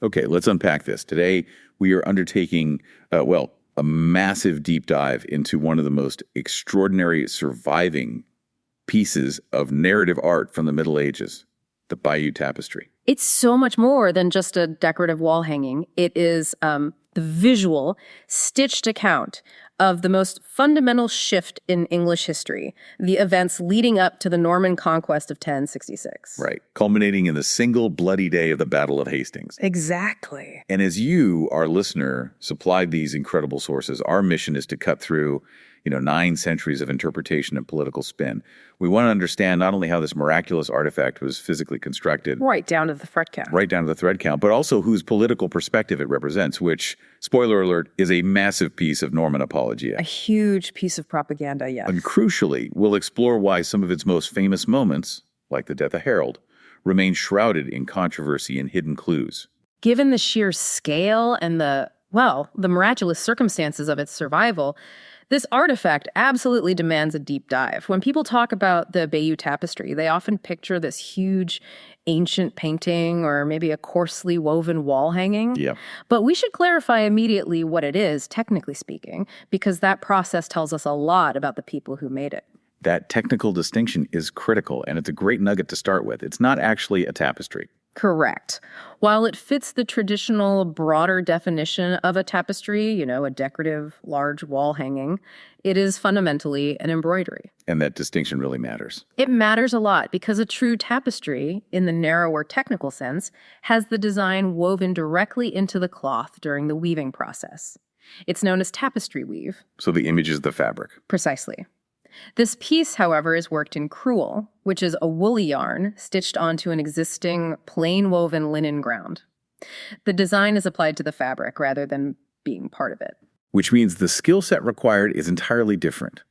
Okay, let's unpack this. Today, we are undertaking, a massive deep dive into one of the most extraordinary surviving pieces of narrative art from the Middle Ages, the Bayeux Tapestry. It's so much more than just a decorative wall hanging. It is the visual, stitched account of the most fundamental shift in English history, the events leading up to the Norman Conquest of 1066. Right, culminating in the single bloody day of the Battle of Hastings. Exactly. And as you, our listener, supplied these incredible sources, our mission is to cut through 9 centuries of interpretation and political spin. We want to understand not only how this miraculous artifact was physically constructed, Right down to the thread count. right down to the thread count, but also whose political perspective it represents, which, spoiler alert, is a massive piece of Norman apologia. A huge piece of propaganda, yes. And crucially, we'll explore why some of its most famous moments, like the death of Harold, remain shrouded in controversy and hidden clues. Given the sheer scale and the miraculous circumstances of its survival, this artifact absolutely demands a deep dive. When people talk about the Bayeux Tapestry, they often picture this huge ancient painting or maybe a coarsely woven wall hanging. Yeah. But we should clarify immediately what it is, technically speaking, because that process tells us a lot about the people who made it. That technical distinction is critical, and it's a great nugget to start with. It's not actually a tapestry. Correct. While it fits the traditional broader definition of a tapestry, a decorative large wall hanging, it is fundamentally an embroidery. And that distinction really matters. It matters a lot because a true tapestry, in the narrower technical sense, has the design woven directly into the cloth during the weaving process. It's known as tapestry weave. So the image is the fabric. Precisely. This piece, however, is worked in crewel, which is a woolly yarn stitched onto an existing plain woven linen ground. The design is applied to the fabric rather than being part of it. Which means the skill set required is entirely different.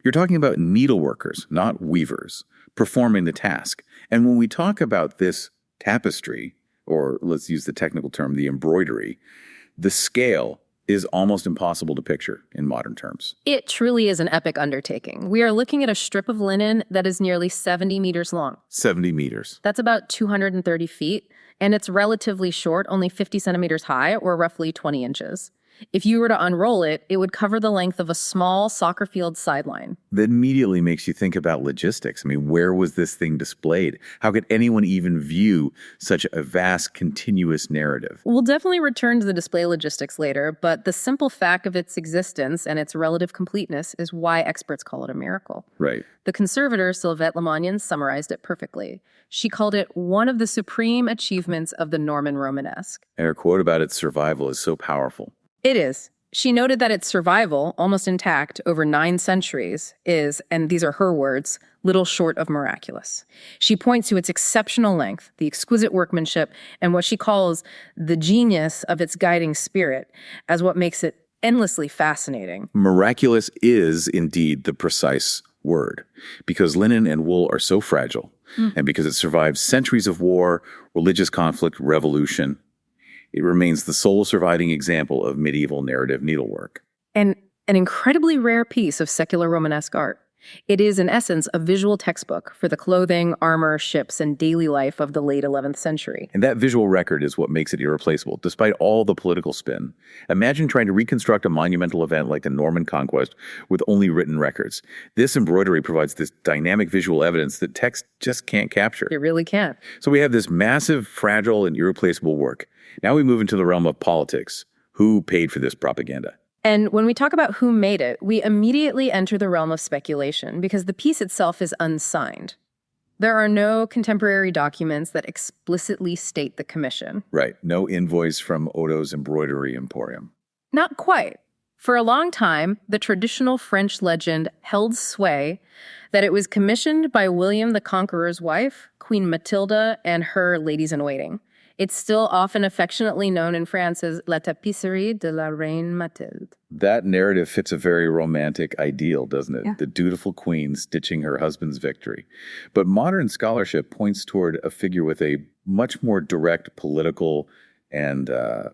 You're talking about needleworkers, not weavers, performing the task. And when we talk about this tapestry, or let's use the technical term, the embroidery, the scale is almost impossible to picture in modern terms. It truly is an epic undertaking. We are looking at a strip of linen that is nearly 70 meters long. 70 meters. That's about 230 feet, and it's relatively short, only 50 centimeters high, or roughly 20 inches. If you were to unroll it, it would cover the length of a small soccer field sideline. That immediately makes you think about logistics. I mean, where was this thing displayed? How could anyone even view such a vast, continuous narrative? We'll definitely return to the display logistics later, but the simple fact of its existence and its relative completeness is why experts call it a miracle. Right. The conservator, Sylvette Lemonnier, summarized it perfectly. She called it one of the supreme achievements of the Norman Romanesque. And her quote about its survival is so powerful. It is. She noted that its survival, almost intact over 9 centuries, is, and these are her words, little short of miraculous. She points to its exceptional length, the exquisite workmanship, and what she calls the genius of its guiding spirit as what makes it endlessly fascinating. Miraculous is indeed the precise word, because linen and wool are so fragile, and because it survived centuries of war, religious conflict, revolution. It remains the sole surviving example of medieval narrative needlework. And an incredibly rare piece of secular Romanesque art. It is, in essence, a visual textbook for the clothing, armor, ships, and daily life of the late 11th century. And that visual record is what makes it irreplaceable, despite all the political spin. Imagine trying to reconstruct a monumental event like the Norman Conquest with only written records. This embroidery provides this dynamic visual evidence that text just can't capture. It really can't. So we have this massive, fragile, and irreplaceable work. Now we move into the realm of politics. Who paid for this propaganda? And when we talk about who made it, we immediately enter the realm of speculation because the piece itself is unsigned. There are no contemporary documents that explicitly state the commission. Right. No invoice from Odo's embroidery emporium. Not quite. For a long time, the traditional French legend held sway that it was commissioned by William the Conqueror's wife, Queen Matilda, and her ladies-in-waiting. It's still often affectionately known in France as La Tapisserie de la Reine Mathilde. That narrative fits a very romantic ideal, doesn't it? Yeah. The dutiful queen stitching her husband's victory. But modern scholarship points toward a figure with a much more direct political and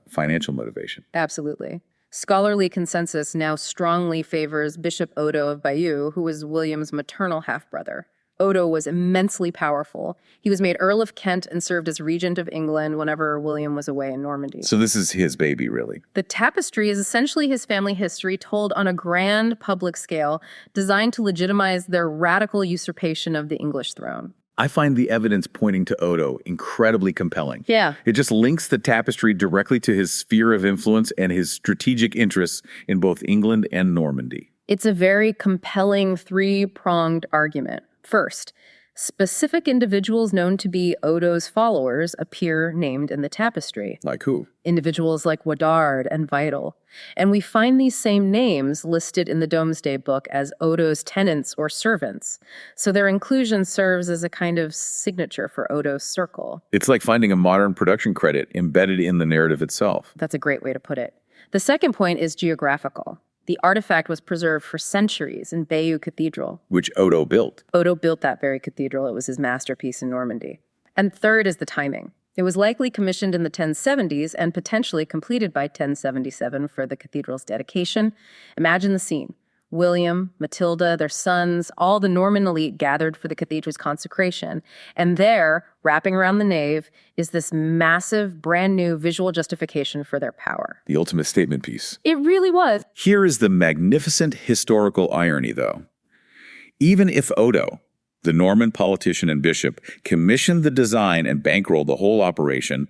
financial motivation. Absolutely. Scholarly consensus now strongly favors Bishop Odo of Bayeux, who was William's maternal half-brother. Odo was immensely powerful. He was made Earl of Kent and served as regent of England whenever William was away in Normandy. So this is his baby, really. The tapestry is essentially his family history told on a grand public scale, designed to legitimize their radical usurpation of the English throne. I find the evidence pointing to Odo incredibly compelling. Yeah. It just links the tapestry directly to his sphere of influence and his strategic interests in both England and Normandy. It's a very compelling three-pronged argument. First, specific individuals known to be Odo's followers appear named in the tapestry. Like who? Individuals like Woodard and Vital. And we find these same names listed in the Domesday Book as Odo's tenants or servants. So their inclusion serves as a kind of signature for Odo's circle. It's like finding a modern production credit embedded in the narrative itself. That's a great way to put it. The second point is geographical. The artifact was preserved for centuries in Bayeux Cathedral. Which Odo built. Odo built that very cathedral. It was his masterpiece in Normandy. And third is the timing. It was likely commissioned in the 1070s and potentially completed by 1077 for the cathedral's dedication. Imagine the scene. William, Matilda, their sons, all the Norman elite gathered for the cathedral's consecration. And there, wrapping around the nave, is this massive, brand new visual justification for their power. The ultimate statement piece. It really was. Here is the magnificent historical irony, though. Even if Odo, the Norman politician and bishop, commissioned the design and bankrolled the whole operation,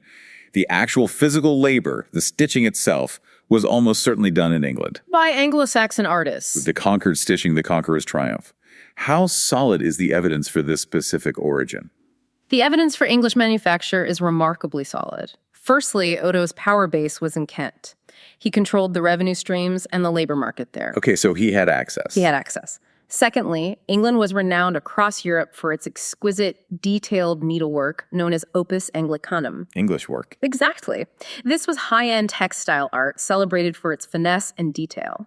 the actual physical labor, the stitching itself, was almost certainly done in England. By Anglo-Saxon artists. The conquered stitching the conqueror's triumph. How solid is the evidence for this specific origin? The evidence for English manufacture is remarkably solid. Firstly, Odo's power base was in Kent. He controlled the revenue streams and the labor market there. Okay, so he had access. He had access. Secondly, England was renowned across Europe for its exquisite, detailed needlework known as opus Anglicanum. English work. Exactly. This was high-end textile art celebrated for its finesse and detail.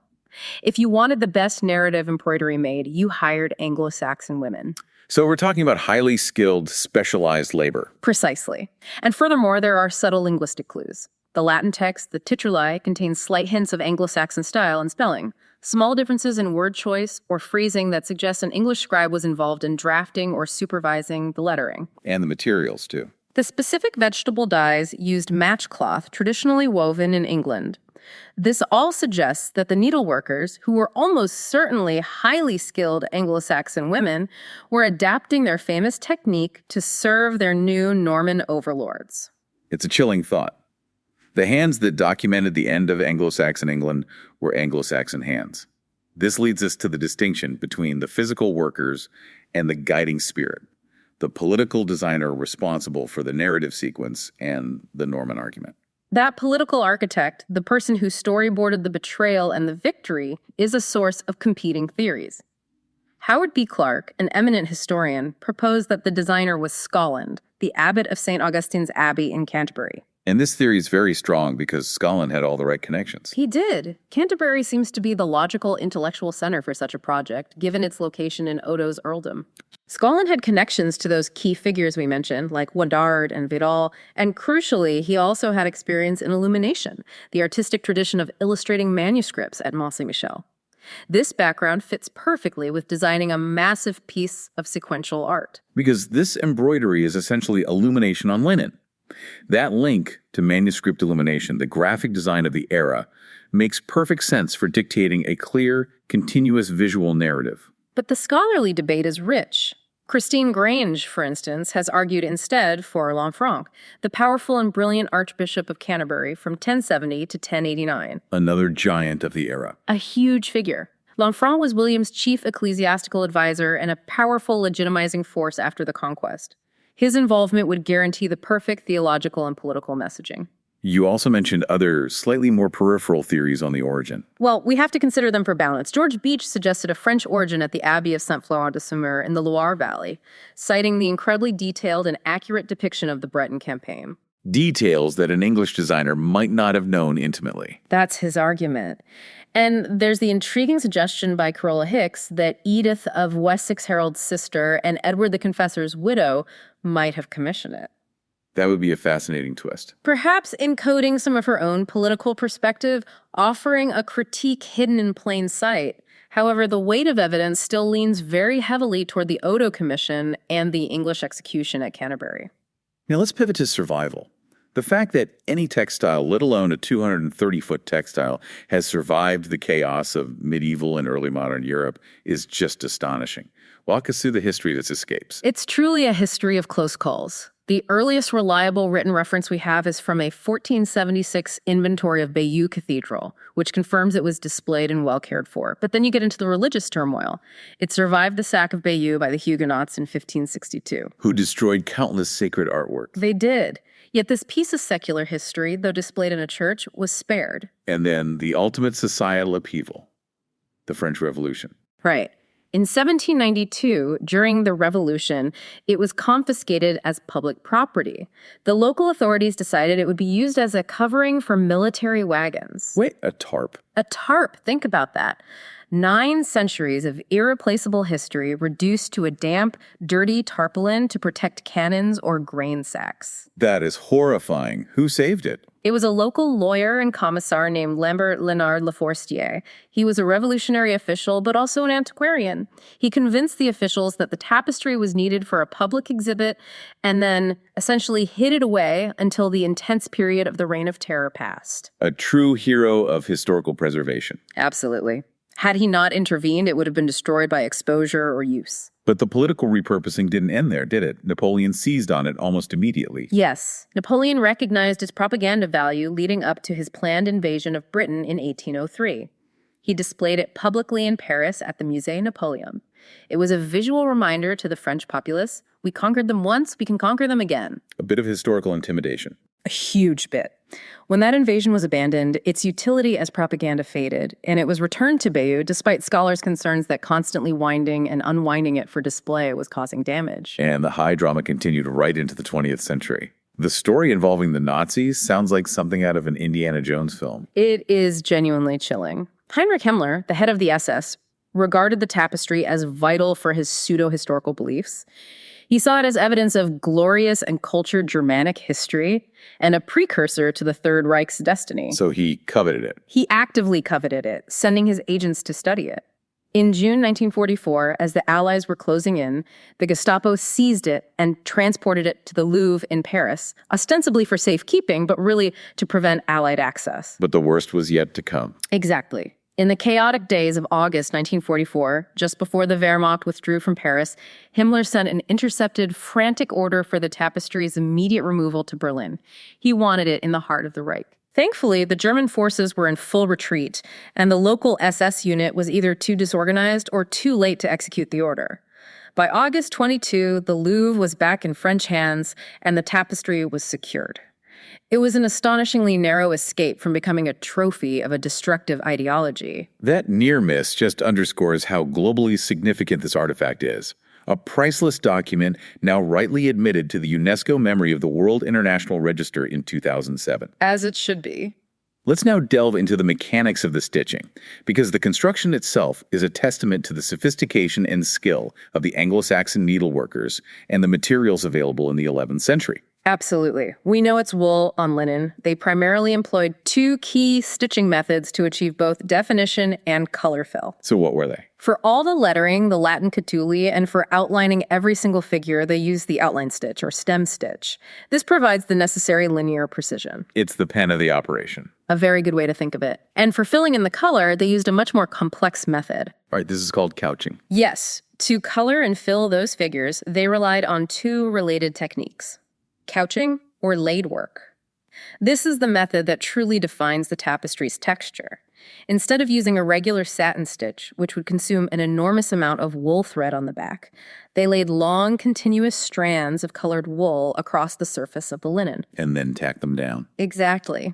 If you wanted the best narrative embroidery made, you hired Anglo-Saxon women. So we're talking about highly skilled, specialized labor. Precisely. And furthermore, there are subtle linguistic clues. The Latin text, the Tituli, contains slight hints of Anglo-Saxon style and spelling. Small differences in word choice or phrasing that suggest an English scribe was involved in drafting or supervising the lettering. And the materials, too. The specific vegetable dyes used matchcloth traditionally woven in England. This all suggests that the needleworkers, who were almost certainly highly skilled Anglo-Saxon women, were adapting their famous technique to serve their new Norman overlords. It's a chilling thought. The hands that documented the end of Anglo-Saxon England were Anglo-Saxon hands. This leads us to the distinction between the physical workers and the guiding spirit, the political designer responsible for the narrative sequence and the Norman argument. That political architect, the person who storyboarded the betrayal and the victory, is a source of competing theories. Howard B. Clark, an eminent historian, proposed that the designer was Scotland, the abbot of St. Augustine's Abbey in Canterbury. And this theory is very strong because Scotland had all the right connections. He did. Canterbury seems to be the logical intellectual center for such a project, given its location in Odo's earldom. Scotland had connections to those key figures we mentioned, like Woodard and Vidal, and crucially, he also had experience in illumination, the artistic tradition of illustrating manuscripts at Mont Saint-Michel. This background fits perfectly with designing a massive piece of sequential art. Because this embroidery is essentially illumination on linen. That link to manuscript illumination, the graphic design of the era, makes perfect sense for dictating a clear, continuous visual narrative. But the scholarly debate is rich. Christine Grange, for instance, has argued instead for Lanfranc, the powerful and brilliant Archbishop of Canterbury from 1070 to 1089. Another giant of the era. A huge figure. Lanfranc was William's chief ecclesiastical advisor and a powerful legitimizing force after the conquest. His involvement would guarantee the perfect theological and political messaging. You also mentioned other, slightly more peripheral theories on the origin. Well, we have to consider them for balance. George Beach suggested a French origin at the Abbey of Saint-Florent-de-Saumur in the Loire Valley, citing the incredibly detailed and accurate depiction of the Breton campaign. Details that an English designer might not have known intimately. That's his argument. And there's the intriguing suggestion by Corolla Hicks that Edith of Wessex Harold's sister and Edward the Confessor's widow might have commissioned it. That would be a fascinating twist. Perhaps encoding some of her own political perspective, offering a critique hidden in plain sight. However, the weight of evidence still leans very heavily toward the Odo Commission and the English execution at Canterbury. Now let's pivot to survival. The fact that any textile, let alone a 230-foot textile, has survived the chaos of medieval and early modern Europe is just astonishing. Walk us through the history of its escapes. It's truly a history of close calls. The earliest reliable written reference we have is from a 1476 inventory of Bayeux Cathedral, which confirms it was displayed and well cared for. But then you get into the religious turmoil. It survived the sack of Bayeux by the Huguenots in 1562. Who destroyed countless sacred artwork. They did. Yet this piece of secular history, though displayed in a church, was spared. And then the ultimate societal upheaval, the French Revolution. Right. In 1792, during the Revolution, it was confiscated as public property. The local authorities decided it would be used as a covering for military wagons. Wait, a tarp? A tarp, think about that. 9 centuries of irreplaceable history reduced to a damp, dirty tarpaulin to protect cannons or grain sacks. That is horrifying. Who saved it? It was a local lawyer and commissar named Lambert Léonard Laforestier. He was a revolutionary official, but also an antiquarian. He convinced the officials that the tapestry was needed for a public exhibit and then essentially hid it away until the intense period of the Reign of Terror passed. A true hero of historical preservation. Absolutely. Had he not intervened, it would have been destroyed by exposure or use. But the political repurposing didn't end there, did it? Napoleon seized on it almost immediately. Yes. Napoleon recognized its propaganda value leading up to his planned invasion of Britain in 1803. He displayed it publicly in Paris at the Musée Napoleon. It was a visual reminder to the French populace, we conquered them once, we can conquer them again. A bit of historical intimidation. A huge bit. When that invasion was abandoned, its utility as propaganda faded, and it was returned to Bayeux despite scholars' concerns that constantly winding and unwinding it for display was causing damage. And the high drama continued right into the 20th century. The story involving the Nazis sounds like something out of an Indiana Jones film. It is genuinely chilling. Heinrich Himmler, the head of the SS, regarded the tapestry as vital for his pseudo-historical beliefs. He saw it as evidence of glorious and cultured Germanic history and a precursor to the Third Reich's destiny. So he coveted it. He actively coveted it, sending his agents to study it. In June 1944, as the Allies were closing in, the Gestapo seized it and transported it to the Louvre in Paris, ostensibly for safekeeping, but really to prevent Allied access. But the worst was yet to come. Exactly. In the chaotic days of August 1944, just before the Wehrmacht withdrew from Paris, Himmler sent an intercepted, frantic order for the tapestry's immediate removal to Berlin. He wanted it in the heart of the Reich. Thankfully, the German forces were in full retreat, and the local SS unit was either too disorganized or too late to execute the order. By August 22, the Louvre was back in French hands, and the tapestry was secured. It was an astonishingly narrow escape from becoming a trophy of a destructive ideology. That near miss just underscores how globally significant this artifact is. A priceless document now rightly admitted to the UNESCO Memory of the World International Register in 2007. As it should be. Let's now delve into the mechanics of the stitching, because the construction itself is a testament to the sophistication and skill of the Anglo-Saxon needleworkers and the materials available in the 11th century. Absolutely. We know it's wool on linen. They primarily employed 2 key stitching methods to achieve both definition and color fill. So what were they? For all the lettering, the Latin catuli, and for outlining every single figure, they used the outline stitch or stem stitch. This provides the necessary linear precision. It's the pen of the operation. A very good way to think of it. And for filling in the color, they used a much more complex method. All right, this is called couching. Yes. To color and fill those figures, they relied on 2 related techniques: couching or laid work. This is the method that truly defines the tapestry's texture. Instead of using a regular satin stitch, which would consume an enormous amount of wool thread on the back, they laid long, continuous strands of colored wool across the surface of the linen. And then tacked them down. Exactly.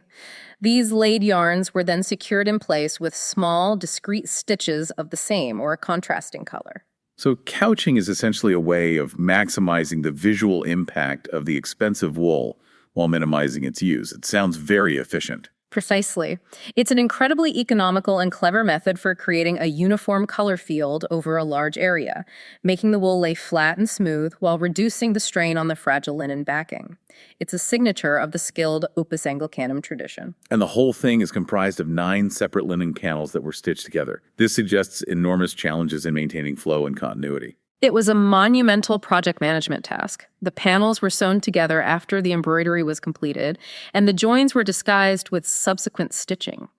These laid yarns were then secured in place with small, discrete stitches of the same or a contrasting color. So couching is essentially a way of maximizing the visual impact of the expensive wool while minimizing its use. It sounds very efficient. Precisely. It's an incredibly economical and clever method for creating a uniform color field over a large area, making the wool lay flat and smooth while reducing the strain on the fragile linen backing. It's a signature of the skilled opus Anglicanum tradition. And the whole thing is comprised of 9 separate linen cannels that were stitched together. This suggests enormous challenges in maintaining flow and continuity. It was a monumental project management task. The panels were sewn together after the embroidery was completed, and the joins were disguised with subsequent stitching.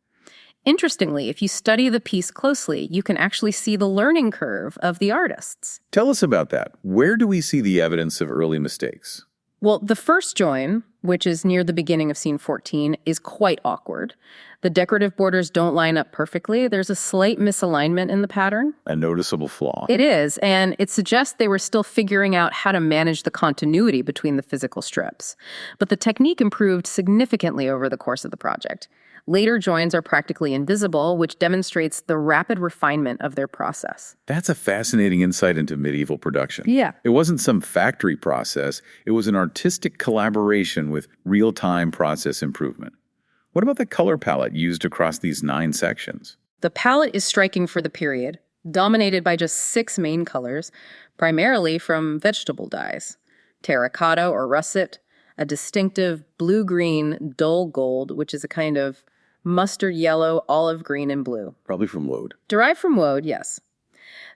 Interestingly, if you study the piece closely, you can actually see the learning curve of the artists. Tell us about that. Where do we see the evidence of early mistakes? Well, the first join, which is near the beginning of scene 14, is quite awkward. The decorative borders don't line up perfectly. There's a slight misalignment in the pattern. A noticeable flaw. It is, and it suggests they were still figuring out how to manage the continuity between the physical strips. But the technique improved significantly over the course of the project. Later joins are practically invisible, which demonstrates the rapid refinement of their process. That's a fascinating insight into medieval production. Yeah. It wasn't some factory process. It was an artistic collaboration with real-time process improvement. What about the color palette used across these 9 sections? The palette is striking for the period, dominated by just 6 main colors, primarily from vegetable dyes: terracotta or russet, a distinctive blue-green dull gold, which is a kind of mustard yellow, olive green, and blue. Probably from woad. Derived from woad, yes.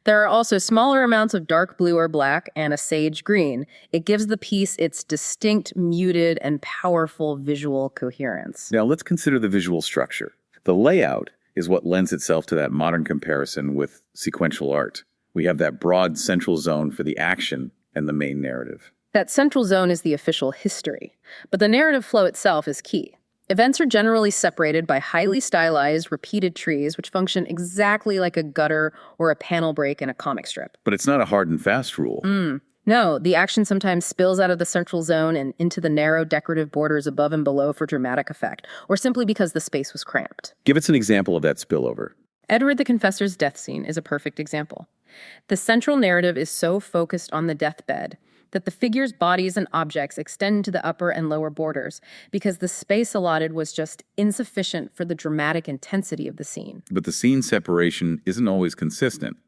There are also smaller amounts of dark blue or black and a sage green. It gives the piece its distinct, muted, and powerful visual coherence. Now let's consider the visual structure. The layout is what lends itself to that modern comparison with sequential art. We have that broad central zone for the action and the main narrative. That central zone is the official history, but the narrative flow itself is key. Events are generally separated by highly stylized, repeated trees, which function exactly like a gutter or a panel break in a comic strip. But it's not a hard and fast rule. No, the action sometimes spills out of the central zone and into the narrow decorative borders above and below for dramatic effect, or simply because the space was cramped. Give us an example of that spillover. Edward the Confessor's death scene is a perfect example. The central narrative is so focused on the deathbed that the figures' bodies and objects extend to the upper and lower borders because the space allotted was just insufficient for the dramatic intensity of the scene. But the scene separation isn't always consistent,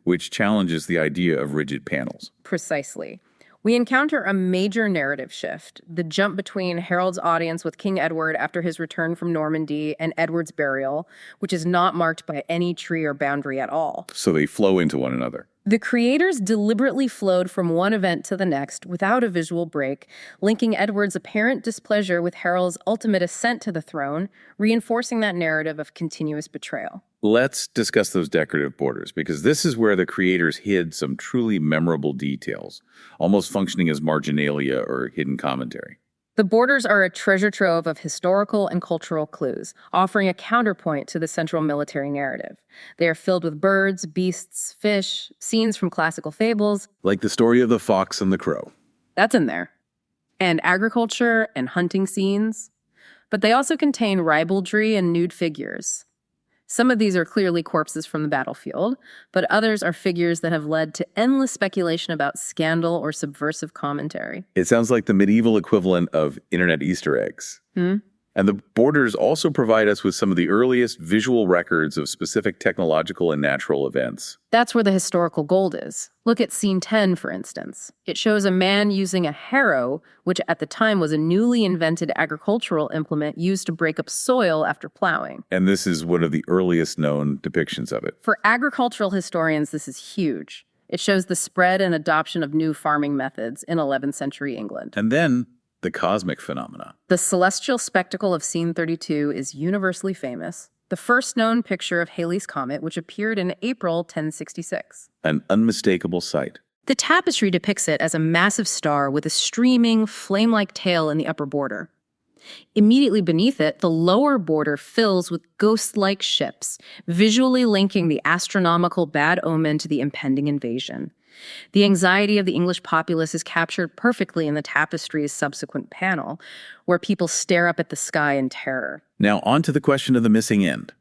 which challenges the idea of rigid panels. Precisely. We encounter a major narrative shift, the jump between Harold's audience with King Edward after his return from Normandy and Edward's burial, which is not marked by any tree or boundary at all. So they flow into one another. The creators deliberately flowed from one event to the next without a visual break, linking Edward's apparent displeasure with Harold's ultimate ascent to the throne, reinforcing that narrative of continuous betrayal. Let's discuss those decorative borders, because this is where the creators hid some truly memorable details, almost functioning as marginalia or hidden commentary. The borders are a treasure trove of historical and cultural clues, offering a counterpoint to the central military narrative. They are filled with birds, beasts, fish, scenes from classical fables. Like the story of the fox and the crow. That's in there. And agriculture and hunting scenes. But they also contain ribaldry and nude figures. Some of these are clearly corpses from the battlefield, but others are figures that have led to endless speculation about scandal or subversive commentary. It sounds like the medieval equivalent of internet Easter eggs. And the borders also provide us with some of the earliest visual records of specific technological and natural events. That's where the historical gold is. Look at scene 10, for instance. It shows a man using a harrow, which at the time was a newly invented agricultural implement used to break up soil after plowing. And this is one of the earliest known depictions of it. For agricultural historians, this is huge. It shows the spread and adoption of new farming methods in 11th century England. And then the cosmic phenomena. The celestial spectacle of scene 32 is universally famous, the first known picture of Halley's Comet, which appeared in April 1066. An unmistakable sight. The tapestry depicts it as a massive star with a streaming, flame-like tail in the upper border. Immediately beneath it, the lower border fills with ghost-like ships, visually linking the astronomical bad omen to the impending invasion. The anxiety of the English populace is captured perfectly in the tapestry's subsequent panel, where people stare up at the sky in terror. Now on to the question of the missing end.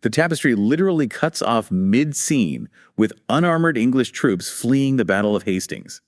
The tapestry literally cuts off mid-scene with unarmored English troops fleeing the Battle of Hastings.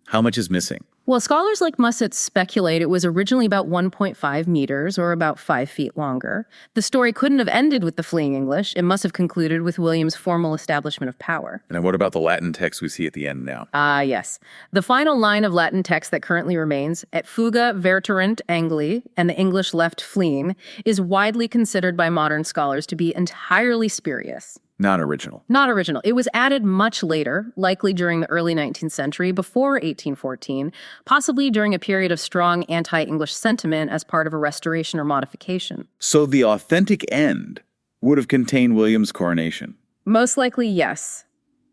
How much is missing? Well, scholars like Musset speculate it was originally about 1.5 meters, or about 5 feet longer. The story couldn't have ended with the fleeing English. It must have concluded with William's formal establishment of power. And what about the Latin text we see at the end now? Yes. The final line of Latin text that currently remains, et fuga verterant Angli, and the English left fleeing, is widely considered by modern scholars to be entirely spurious. Not original. Not original. It was added much later, likely during the early 19th century, before 1814, possibly during a period of strong anti-English sentiment as part of a restoration or modification. So the authentic end would have contained William's coronation? Most likely, yes.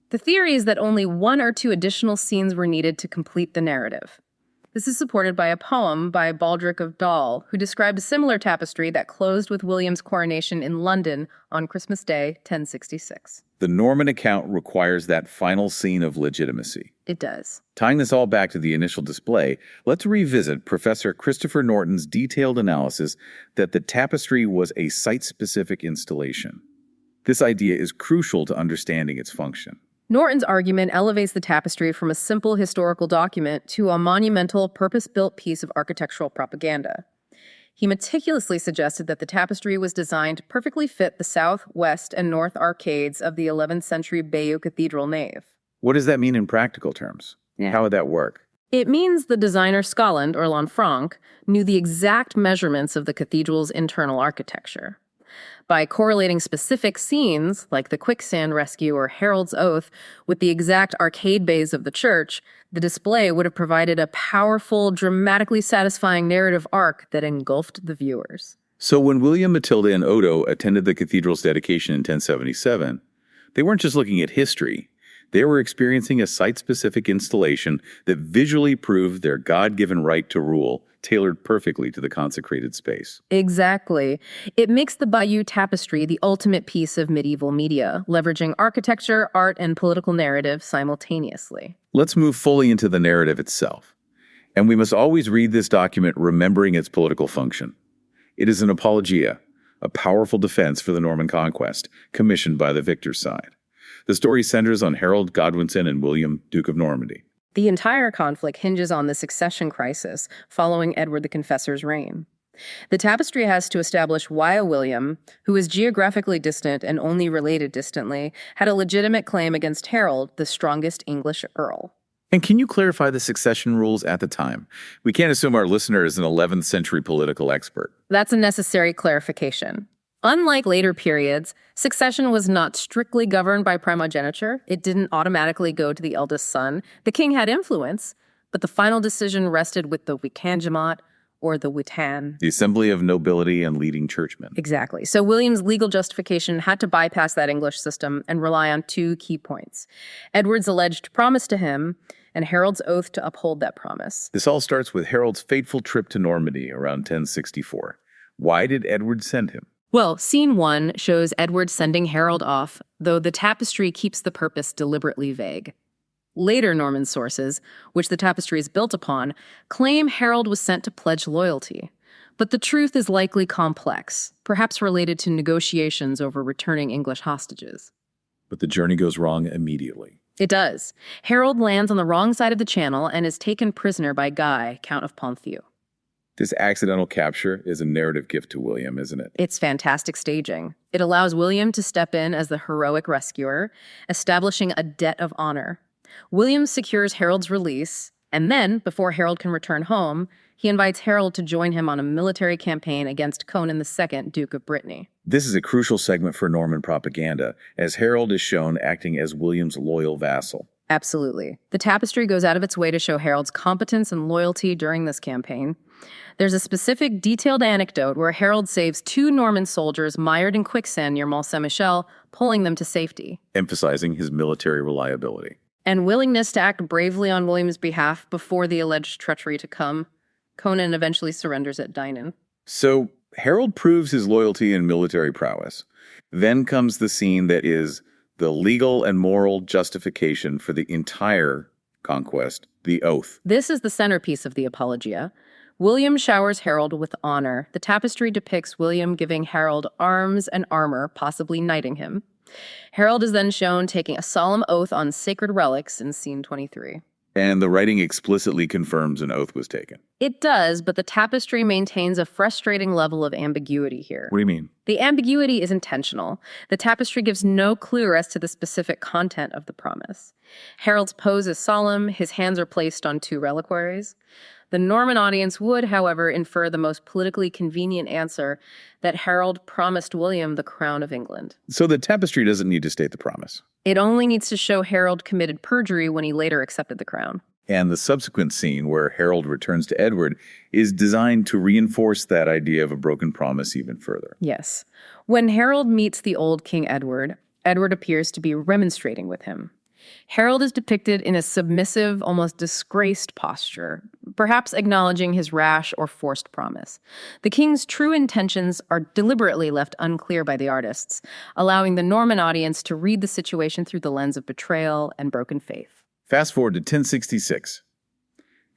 The theory is that only 1 or 2 additional scenes were needed to complete the narrative. This is supported by a poem by Baldric of Dal, who described a similar tapestry that closed with William's coronation in London on Christmas Day, 1066. The Norman account requires that final scene of legitimacy. It does. Tying this all back to the initial display, let's revisit Professor Christopher Norton's detailed analysis that the tapestry was a site-specific installation. This idea is crucial to understanding its function. Norton's argument elevates the tapestry from a simple historical document to a monumental, purpose-built piece of architectural propaganda. He meticulously suggested that the tapestry was designed to perfectly fit the south, west, and north arcades of the 11th century Bayeux Cathedral nave. What does that mean in practical terms? How would that work? It means the designer Scotland, or Lanfranc, knew the exact measurements of the cathedral's internal architecture. By correlating specific scenes, like the quicksand rescue or Harold's Oath, with the exact arcade bays of the church, the display would have provided a powerful, dramatically satisfying narrative arc that engulfed the viewers. So when William, Matilda, and Odo attended the cathedral's dedication in 1077, they weren't just looking at history. They were experiencing a site-specific installation that visually proved their God-given right to rule, tailored perfectly to the consecrated space. Exactly. It makes the Bayeux Tapestry the ultimate piece of medieval media, leveraging architecture, art, and political narrative simultaneously. Let's move fully into the narrative itself. And we must always read this document remembering its political function. It is an apologia, a powerful defense for the Norman Conquest, commissioned by the victor's side. The story centers on Harold, Godwinson, and William, Duke of Normandy. The entire conflict hinges on the succession crisis following Edward the Confessor's reign. The tapestry has to establish why a William, who is geographically distant and only related distantly, had a legitimate claim against Harold, the strongest English earl. And can you clarify the succession rules at the time? We can't assume our listener is an 11th century political expert. That's a necessary clarification. Unlike later periods, succession was not strictly governed by primogeniture. It didn't automatically go to the eldest son. The king had influence, but the final decision rested with the Wickanjamat, or the Witan. The assembly of nobility and leading churchmen. Exactly. So William's legal justification had to bypass that English system and rely on 2 key points: Edward's alleged promise to him, and Harold's oath to uphold that promise. This all starts with Harold's fateful trip to Normandy around 1064. Why did Edward send him? Well, scene 1 shows Edward sending Harold off, though the tapestry keeps the purpose deliberately vague. Later Norman sources, which the tapestry is built upon, claim Harold was sent to pledge loyalty. But the truth is likely complex, perhaps related to negotiations over returning English hostages. But the journey goes wrong immediately. It does. Harold lands on the wrong side of the channel and is taken prisoner by Guy, Count of Ponthieu. This accidental capture is a narrative gift to William, isn't it? It's fantastic staging. It allows William to step in as the heroic rescuer, establishing a debt of honor. William secures Harold's release, and then, before Harold can return home, he invites Harold to join him on a military campaign against Conan II, Duke of Brittany. This is a crucial segment for Norman propaganda, as Harold is shown acting as William's loyal vassal. Absolutely. The tapestry goes out of its way to show Harold's competence and loyalty during this campaign. There's a specific, detailed anecdote where Harold saves 2 Norman soldiers mired in quicksand near Mont Saint-Michel, pulling them to safety, emphasizing his military reliability. And willingness to act bravely on William's behalf before the alleged treachery to come. Conan eventually surrenders at Dinan. So Harold proves his loyalty and military prowess. Then comes the scene that is the legal and moral justification for the entire conquest, the oath. This is the centerpiece of the apologia. William showers Harold with honor. The tapestry depicts William giving Harold arms and armor, possibly knighting him. Harold is then shown taking a solemn oath on sacred relics in scene 23. And the writing explicitly confirms an oath was taken. It does, but the tapestry maintains a frustrating level of ambiguity here. What do you mean? The ambiguity is intentional. The tapestry gives no clue as to the specific content of the promise. Harold's pose is solemn, his hands are placed on two reliquaries. The Norman audience would, however, infer the most politically convenient answer that Harold promised William the crown of England. So the tapestry doesn't need to state the promise. It only needs to show Harold committed perjury when he later accepted the crown. And the subsequent scene where Harold returns to Edward is designed to reinforce that idea of a broken promise even further. Yes. When Harold meets the old King Edward, Edward appears to be remonstrating with him. Harold is depicted in a submissive, almost disgraced posture, perhaps acknowledging his rash or forced promise. The king's true intentions are deliberately left unclear by the artists, allowing the Norman audience to read the situation through the lens of betrayal and broken faith. Fast forward to 1066.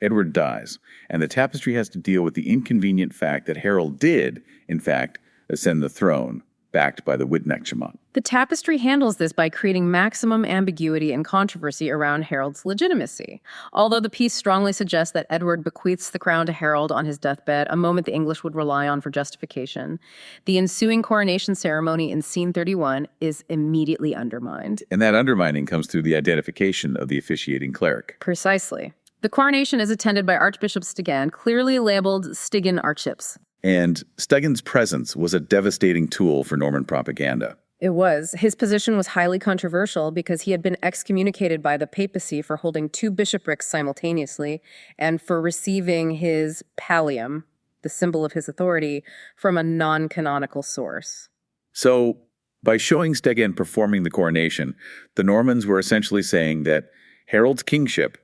Edward dies, and the tapestry has to deal with the inconvenient fact that Harold did, in fact, ascend the throne, backed by the Witnechemot. The tapestry handles this by creating maximum ambiguity and controversy around Harold's legitimacy. Although the piece strongly suggests that Edward bequeaths the crown to Harold on his deathbed, a moment the English would rely on for justification, the ensuing coronation ceremony in Scene 31 is immediately undermined. And that undermining comes through the identification of the officiating cleric. Precisely. The coronation is attended by Archbishop Stigand, clearly labeled Stigand Archips. And Stigand's presence was a devastating tool for Norman propaganda. It was. His position was highly controversial because he had been excommunicated by the papacy for holding two bishoprics simultaneously and for receiving his pallium, the symbol of his authority, from a non-canonical source. So, by showing Stigand performing the coronation, the Normans were essentially saying that Harold's kingship,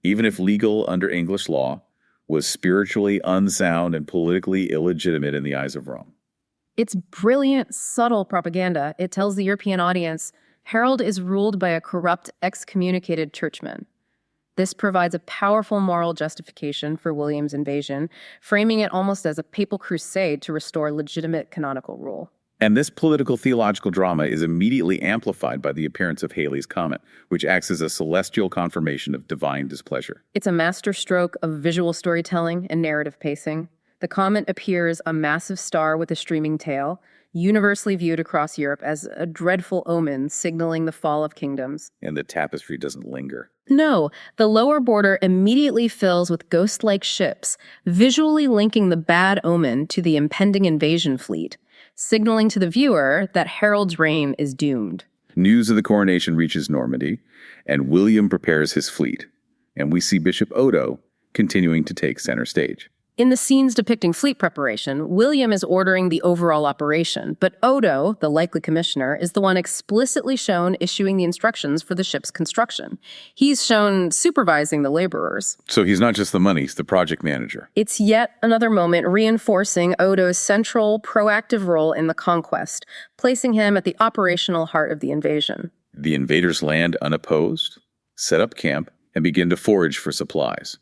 even if legal under English law, was spiritually unsound and politically illegitimate in the eyes of Rome. It's brilliant, subtle propaganda. It tells the European audience, Harold is ruled by a corrupt, excommunicated churchman. This provides a powerful moral justification for William's invasion, framing it almost as a papal crusade to restore legitimate canonical rule. And this political theological drama is immediately amplified by the appearance of Halley's comet, which acts as a celestial confirmation of divine displeasure. It's a masterstroke of visual storytelling and narrative pacing. The comet appears a massive star with a streaming tail, universally viewed across Europe as a dreadful omen signaling the fall of kingdoms. And the tapestry doesn't linger. No, the lower border immediately fills with ghost-like ships, visually linking the bad omen to the impending invasion fleet, signaling to the viewer that Harold's reign is doomed. News of the coronation reaches Normandy, and William prepares his fleet. And we see Bishop Odo continuing to take center stage. In the scenes depicting fleet preparation, William is ordering the overall operation, but Odo, the likely commissioner, is the one explicitly shown issuing the instructions for the ship's construction. He's shown supervising the laborers. So he's not just the money, he's the project manager. It's yet another moment reinforcing Odo's central, proactive role in the conquest, placing him at the operational heart of the invasion. The invaders land unopposed, set up camp, and begin to forage for supplies.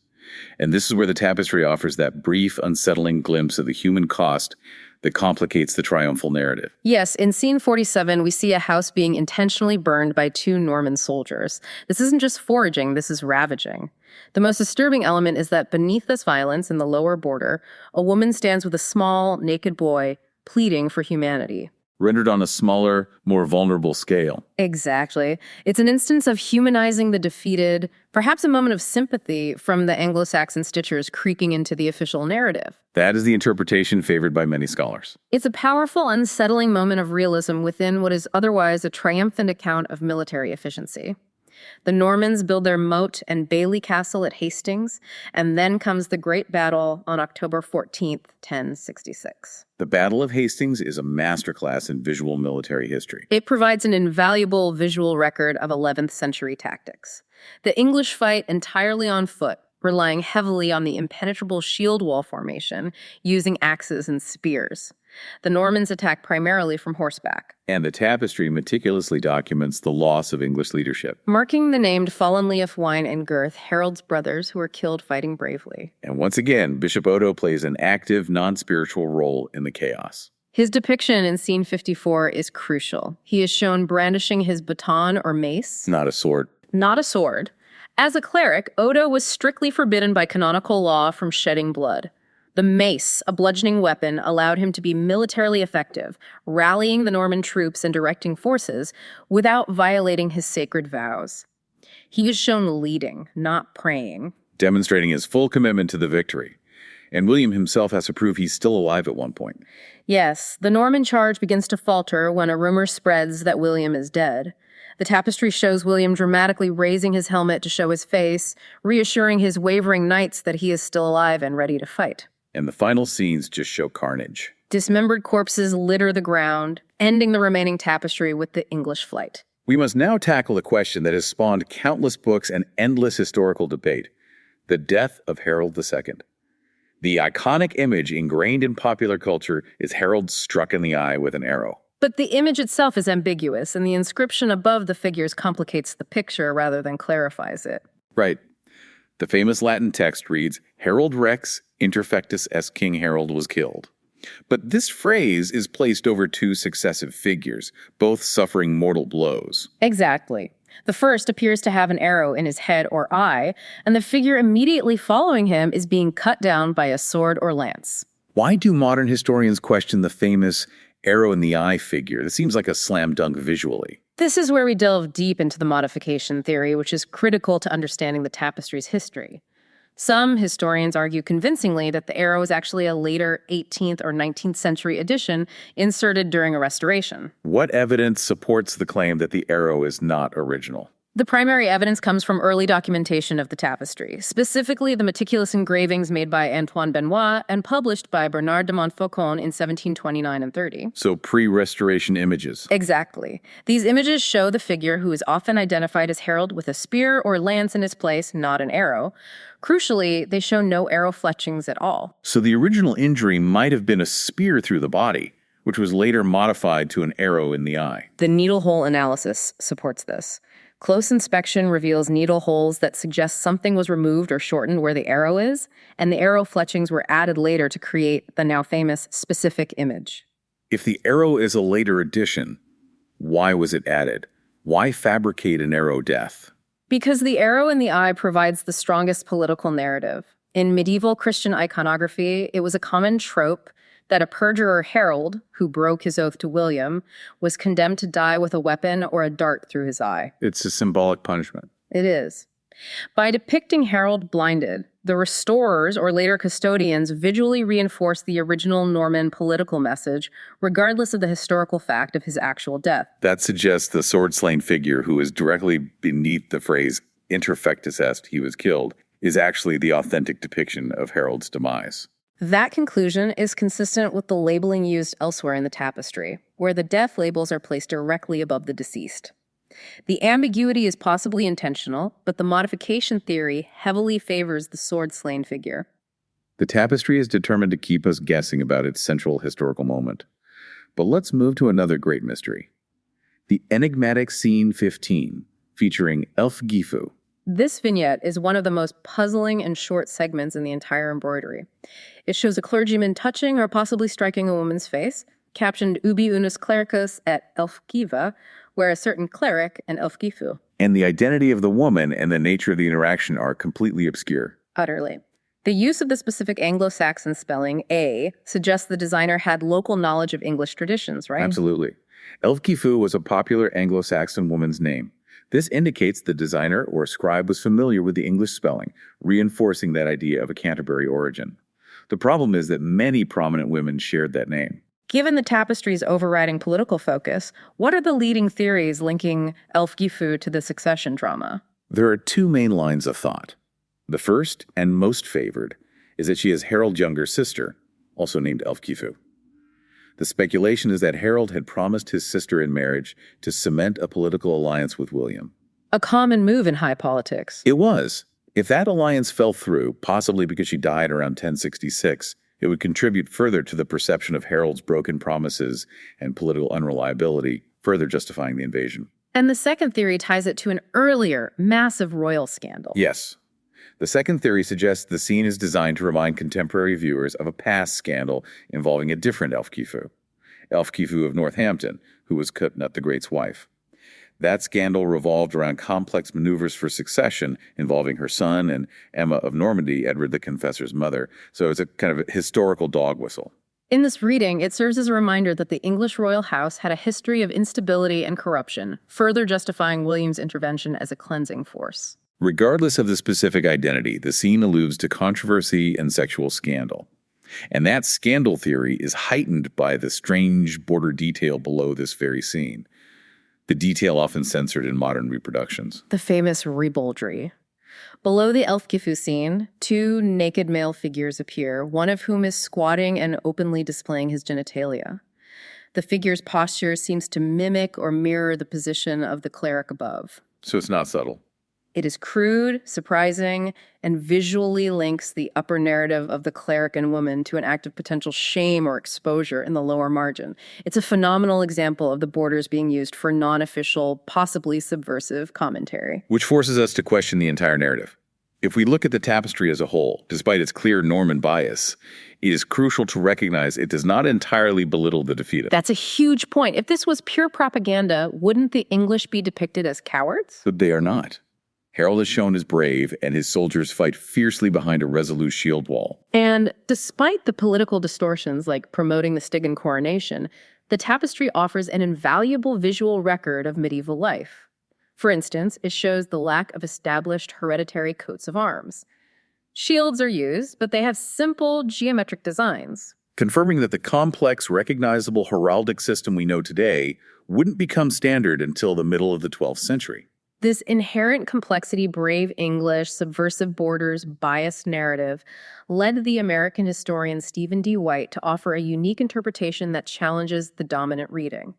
And this is where the tapestry offers that brief, unsettling glimpse of the human cost that complicates the triumphal narrative. Yes, in Scene 47, we see a house being intentionally burned by two Norman soldiers. This isn't just foraging, this is ravaging. The most disturbing element is that beneath this violence in the lower border, a woman stands with a small, naked boy, pleading for humanity. Rendered on a smaller, more vulnerable scale. Exactly. It's an instance of humanizing the defeated, perhaps a moment of sympathy from the Anglo-Saxon stitchers creaking into the official narrative. That is the interpretation favored by many scholars. It's a powerful, unsettling moment of realism within what is otherwise a triumphant account of military efficiency. The Normans build their moat and Bailey Castle at Hastings, and then comes the Great Battle on October 14th, 1066. The Battle of Hastings is a masterclass in visual military history. It provides an invaluable visual record of 11th century tactics. The English fight entirely on foot, relying heavily on the impenetrable shield wall formation, using axes and spears. The Normans attack primarily from horseback. And the tapestry meticulously documents the loss of English leadership, marking the named fallen Leofwine Wine and Gurth, Harold's brothers who were killed fighting bravely. And once again, Bishop Odo plays an active, non-spiritual role in the chaos. His depiction in Scene 54 is crucial. He is shown brandishing his baton or mace. Not a sword. Not a sword. As a cleric, Odo was strictly forbidden by canonical law from shedding blood. The mace, a bludgeoning weapon, allowed him to be militarily effective, rallying the Norman troops and directing forces without violating his sacred vows. He is shown leading, not praying, demonstrating his full commitment to the victory. And William himself has to prove he's still alive at one point. Yes, the Norman charge begins to falter when a rumor spreads that William is dead. The tapestry shows William dramatically raising his helmet to show his face, reassuring his wavering knights that he is still alive and ready to fight. And the final scenes just show carnage. Dismembered corpses litter the ground, ending the remaining tapestry with the English flight. We must now tackle a question that has spawned countless books and endless historical debate: the death of Harold II. The iconic image ingrained in popular culture is Harold struck in the eye with an arrow. But the image itself is ambiguous, and the inscription above the figures complicates the picture rather than clarifies it. Right. The famous Latin text reads, Harold Rex interfectus est King Harold was killed. But this phrase is placed over two successive figures, both suffering mortal blows. Exactly. The first appears to have an arrow in his head or eye, and the figure immediately following him is being cut down by a sword or lance. Why do modern historians question the famous arrow in the eye figure? It seems like a slam dunk visually. This is where we delve deep into the modification theory, which is critical to understanding the tapestry's history. Some historians argue convincingly that the arrow is actually a later 18th or 19th century addition inserted during a restoration. What evidence supports the claim that the arrow is not original? The primary evidence comes from early documentation of the tapestry, specifically the meticulous engravings made by Antoine Benoit and published by Bernard de Montfaucon in 1729 and 30. So pre-restoration images. Exactly. These images show the figure, who is often identified as Harold, with a spear or lance in its place, not an arrow. Crucially, they show no arrow fletchings at all. So the original injury might have been a spear through the body, which was later modified to an arrow in the eye. The needle hole analysis supports this. Close inspection reveals needle holes that suggest something was removed or shortened where the arrow is, and the arrow fletchings were added later to create the now famous specific image. If the arrow is a later addition, why was it added? Why fabricate an arrow death? Because the arrow in the eye provides the strongest political narrative. In medieval Christian iconography, it was a common trope that a perjurer Harold, who broke his oath to William, was condemned to die with a weapon or a dart through his eye. It's a symbolic punishment. It is. By depicting Harold blinded, the restorers or later custodians visually reinforced the original Norman political message, regardless of the historical fact of his actual death. That suggests the sword-slain figure, who is directly beneath the phrase interfectus est, he was killed, is actually the authentic depiction of Harold's demise. That conclusion is consistent with the labeling used elsewhere in the tapestry, where the death labels are placed directly above the deceased. The ambiguity is possibly intentional, but the modification theory heavily favors the sword-slain figure. The tapestry is determined to keep us guessing about its central historical moment. But let's move to another great mystery. The enigmatic Scene 15, featuring Elfgifu. This vignette is one of the most puzzling and short segments in the entire embroidery. It shows a clergyman touching or possibly striking a woman's face, captioned Ubi unus clericus et Elfgiva, where a certain cleric and Elfgifu. And the identity of the woman and the nature of the interaction are completely obscure. Utterly. The use of the specific Anglo-Saxon spelling, A, suggests the designer had local knowledge of English traditions, right? Absolutely. Elfgifu was a popular Anglo-Saxon woman's name. This indicates the designer or scribe was familiar with the English spelling, reinforcing that idea of a Canterbury origin. The problem is that many prominent women shared that name. Given the tapestry's overriding political focus, what are the leading theories linking Elfgifu to the succession drama? There are two main lines of thought. The first, and most favored, is that she is Harold's younger sister, also named Elfgifu. The speculation is that Harold had promised his sister in marriage to cement a political alliance with William. A common move in high politics. It was. If that alliance fell through, possibly because she died around 1066, it would contribute further to the perception of Harold's broken promises and political unreliability, further justifying the invasion. And the second theory ties it to an earlier, massive royal scandal. Yes. The second theory suggests the scene is designed to remind contemporary viewers of a past scandal involving a different Elfgifu, Elfgifu of Northampton, who was Cutnut the Great's wife. That scandal revolved around complex maneuvers for succession involving her son and Emma of Normandy, Edward the Confessor's mother. So it's a kind of a historical dog whistle. In this reading, it serves as a reminder that the English royal house had a history of instability and corruption, further justifying William's intervention as a cleansing force. Regardless of the specific identity, the scene alludes to controversy and sexual scandal. And that scandal theory is heightened by the strange border detail below this very scene. The detail often censored in modern reproductions. The famous ribaldry. Below the Elfgifu scene, two naked male figures appear, one of whom is squatting and openly displaying his genitalia. The figure's posture seems to mimic or mirror the position of the cleric above. So it's not subtle. It is crude, surprising, and visually links the upper narrative of the cleric and woman to an act of potential shame or exposure in the lower margin. It's a phenomenal example of the borders being used for non-official, possibly subversive commentary. Which forces us to question the entire narrative. If we look at the tapestry as a whole, despite its clear Norman bias, it is crucial to recognize it does not entirely belittle the defeated. That's a huge point. If this was pure propaganda, wouldn't the English be depicted as cowards? But they are not. Harold is shown as brave, and his soldiers fight fiercely behind a resolute shield wall. And despite the political distortions like promoting the Stigand coronation, the tapestry offers an invaluable visual record of medieval life. For instance, it shows the lack of established hereditary coats of arms. Shields are used, but they have simple geometric designs, Confirming that the complex, recognizable heraldic system we know today wouldn't become standard until the middle of the 12th century. This inherent complexity, brave English, subversive borders, biased narrative led the American historian Stephen D. White to offer a unique interpretation that challenges the dominant reading.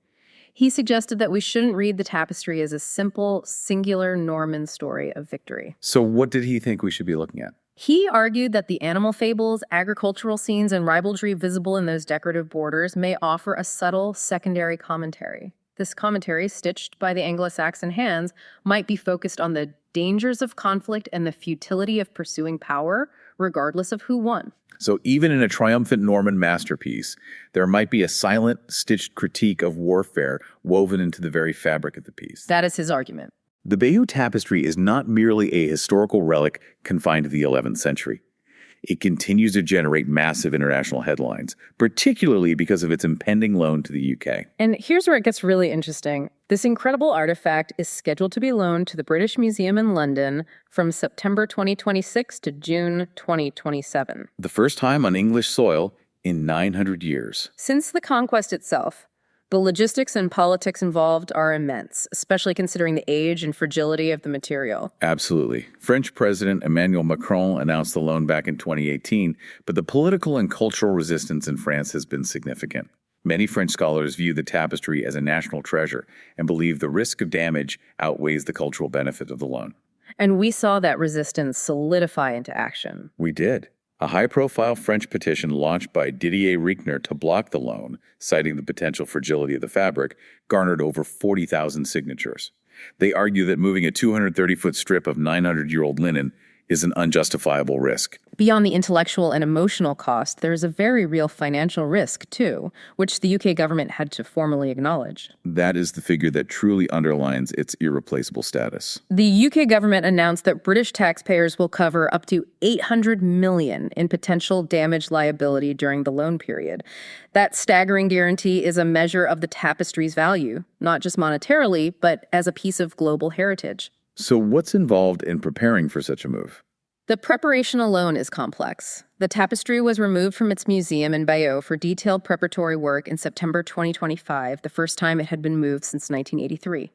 He suggested that we shouldn't read the tapestry as a simple, singular Norman story of victory. So what did he think we should be looking at? He argued that the animal fables, agricultural scenes, and ribaldry visible in those decorative borders may offer a subtle secondary commentary. This commentary, stitched by the Anglo-Saxon hands, might be focused on the dangers of conflict and the futility of pursuing power, regardless of who won. So even in a triumphant Norman masterpiece, there might be a silent, stitched critique of warfare woven into the very fabric of the piece. That is his argument. The Bayeux Tapestry is not merely a historical relic confined to the 11th century. It continues to generate massive international headlines, particularly because of its impending loan to the UK. And here's where it gets really interesting. This incredible artifact is scheduled to be loaned to the British Museum in London from September 2026 to June 2027. The first time on English soil in 900 years. Since the conquest itself, the logistics and politics involved are immense, especially considering the age and fragility of the material. Absolutely. French President Emmanuel Macron announced the loan back in 2018, but the political and cultural resistance in France has been significant. Many French scholars view the tapestry as a national treasure and believe the risk of damage outweighs the cultural benefit of the loan. And we saw that resistance solidify into action. We did. A high-profile French petition launched by Didier Reichner to block the loan, citing the potential fragility of the fabric, garnered over 40,000 signatures. They argue that moving a 230-foot strip of 900-year-old linen is an unjustifiable risk. Beyond the intellectual and emotional cost, there is a very real financial risk, too, which the UK government had to formally acknowledge. That is the figure that truly underlines its irreplaceable status. The UK government announced that British taxpayers will cover up to $800 million in potential damage liability during the loan period. That staggering guarantee is a measure of the tapestry's value, not just monetarily, but as a piece of global heritage. So what's involved in preparing for such a move? The preparation alone is complex. The tapestry was removed from its museum in Bayeux for detailed preparatory work in September 2025, the first time it had been moved since 1983.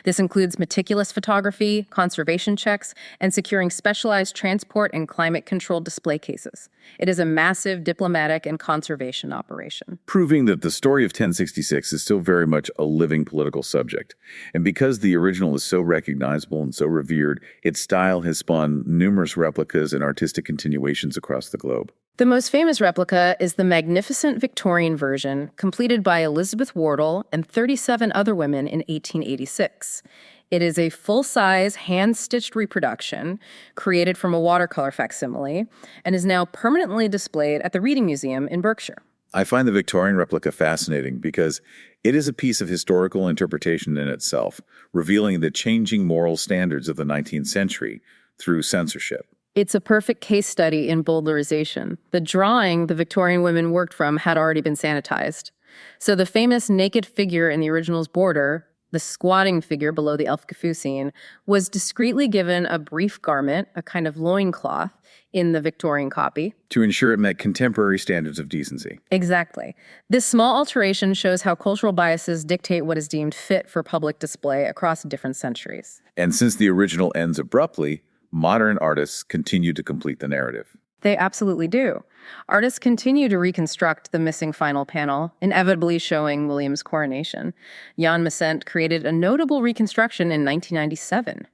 This includes meticulous photography, conservation checks, and securing specialized transport and climate-controlled display cases. It is a massive diplomatic and conservation operation. Proving that the story of 1066 is still very much a living political subject. And because the original is so recognizable and so revered, its style has spawned numerous replicas and artistic continuations across the globe. The most famous replica is the magnificent Victorian version, completed by Elizabeth Wardle and 37 other women in 1886. It is a full-size, hand-stitched reproduction created from a watercolor facsimile and is now permanently displayed at the Reading Museum in Berkshire. I find the Victorian replica fascinating because it is a piece of historical interpretation in itself, revealing the changing moral standards of the 19th century through censorship. It's a perfect case study in bowdlerization. The drawing the Victorian women worked from had already been sanitized. So the famous naked figure in the original's border, the squatting figure below the Elf-Cafucine, was discreetly given a brief garment, a kind of loincloth, in the Victorian copy. To ensure it met contemporary standards of decency. Exactly. This small alteration shows how cultural biases dictate what is deemed fit for public display across different centuries. And since the original ends abruptly, modern artists continue to complete the narrative. They absolutely do. Artists continue to reconstruct the missing final panel, inevitably showing William's coronation. Jan Messent created a notable reconstruction in 1997.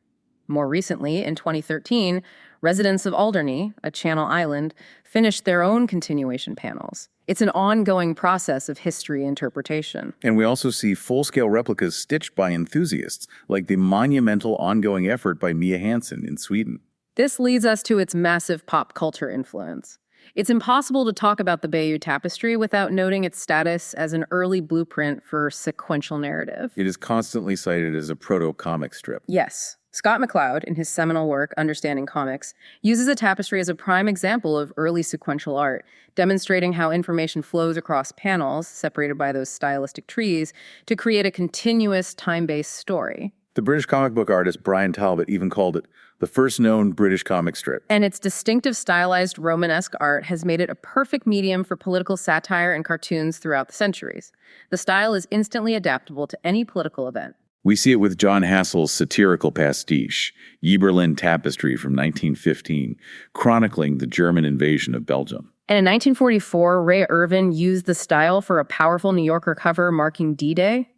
More recently, in 2013, residents of Alderney, a Channel island, finished their own continuation panels. It's an ongoing process of history interpretation. And we also see full-scale replicas stitched by enthusiasts, like the monumental ongoing effort by Mia Hansen in Sweden. This leads us to its massive pop culture influence. It's impossible to talk about the Bayeux Tapestry without noting its status as an early blueprint for sequential narrative. It is constantly cited as a proto-comic strip. Yes. Scott McCloud, in his seminal work, Understanding Comics, uses a tapestry as a prime example of early sequential art, demonstrating how information flows across panels, separated by those stylistic trees, to create a continuous, time-based story. The British comic book artist Brian Talbot even called it the first known British comic strip. And its distinctive stylized Romanesque art has made it a perfect medium for political satire and cartoons throughout the centuries. The style is instantly adaptable to any political event. We see it with John Hassel's satirical pastiche, Berlin Tapestry from 1915, chronicling the German invasion of Belgium. And in 1944, Ray Irvin used the style for a powerful New Yorker cover marking D-Day.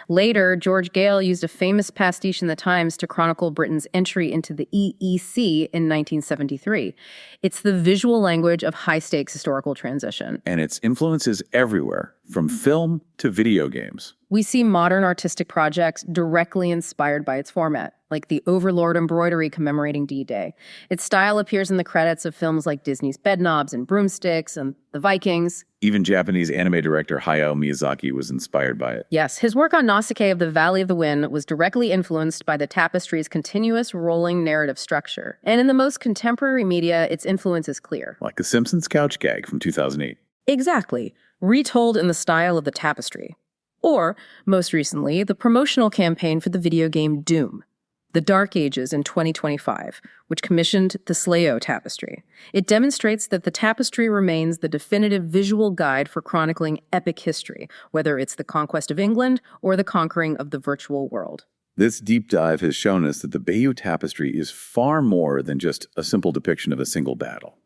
Later, George Gale used a famous pastiche in the Times to chronicle Britain's entry into the EEC in 1973. It's the visual language of high-stakes historical transition. And its influence is everywhere, from film to video games. We see modern artistic projects directly inspired by its format, like the Overlord embroidery commemorating D-Day. Its style appears in the credits of films like Disney's Bedknobs and Broomsticks and The Vikings. Even Japanese anime director Hayao Miyazaki was inspired by it. Yes, his work on Nausicaa of the Valley of the Wind was directly influenced by the tapestry's continuous rolling narrative structure. And in the most contemporary media, its influence is clear. Like The Simpsons couch gag from 2008. Exactly, retold in the style of the tapestry. Or, most recently, the promotional campaign for the video game Doom, The Dark Ages in 2025, which commissioned the Slayo tapestry. It demonstrates that the tapestry remains the definitive visual guide for chronicling epic history, whether it's the conquest of England or the conquering of the virtual world. This deep dive has shown us that the Bayeux Tapestry is far more than just a simple depiction of a single battle.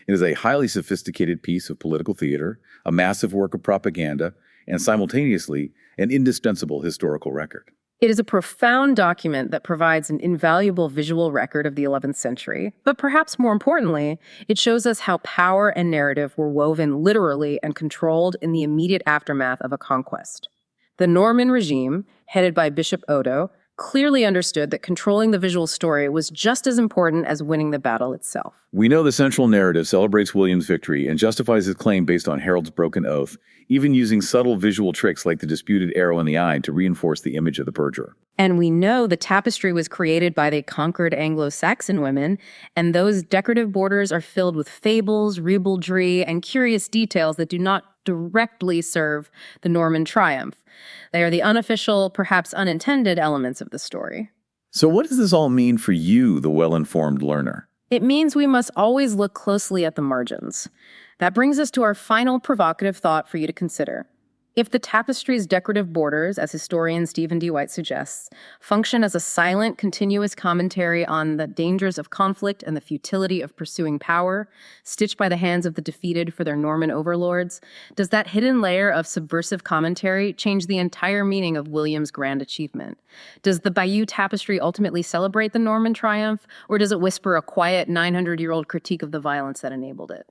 It is a highly sophisticated piece of political theater, a massive work of propaganda, and simultaneously an indispensable historical record. It is a profound document that provides an invaluable visual record of the 11th century, but perhaps more importantly, it shows us how power and narrative were woven literally and controlled in the immediate aftermath of a conquest. The Norman regime, headed by Bishop Odo, clearly understood that controlling the visual story was just as important as winning the battle itself. We know the central narrative celebrates William's victory and justifies his claim based on Harold's broken oath, even using subtle visual tricks like the disputed arrow in the eye to reinforce the image of the perjurer. And we know the tapestry was created by the conquered Anglo-Saxon women, and those decorative borders are filled with fables, ribaldry, and curious details that do not directly serve the Norman triumph. They are the unofficial, perhaps unintended elements of the story. So what does this all mean for you, the well-informed learner? It means we must always look closely at the margins. That brings us to our final provocative thought for you to consider. If the tapestry's decorative borders, as historian Stephen D. White suggests, function as a silent, continuous commentary on the dangers of conflict and the futility of pursuing power, stitched by the hands of the defeated for their Norman overlords, does that hidden layer of subversive commentary change the entire meaning of William's grand achievement? Does the Bayeux Tapestry ultimately celebrate the Norman triumph, or does it whisper a quiet 900-year-old critique of the violence that enabled it?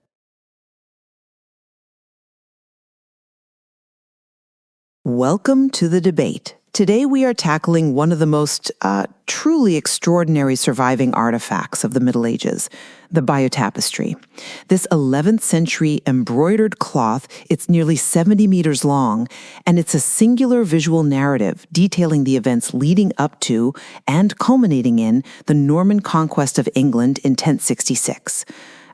Welcome to the debate. Today we are tackling one of the most truly extraordinary surviving artifacts of the Middle Ages, the Bayeux Tapestry. This 11th century embroidered cloth, it's nearly 70 meters long, and it's a singular visual narrative detailing the events leading up to and culminating in the Norman Conquest of England in 1066.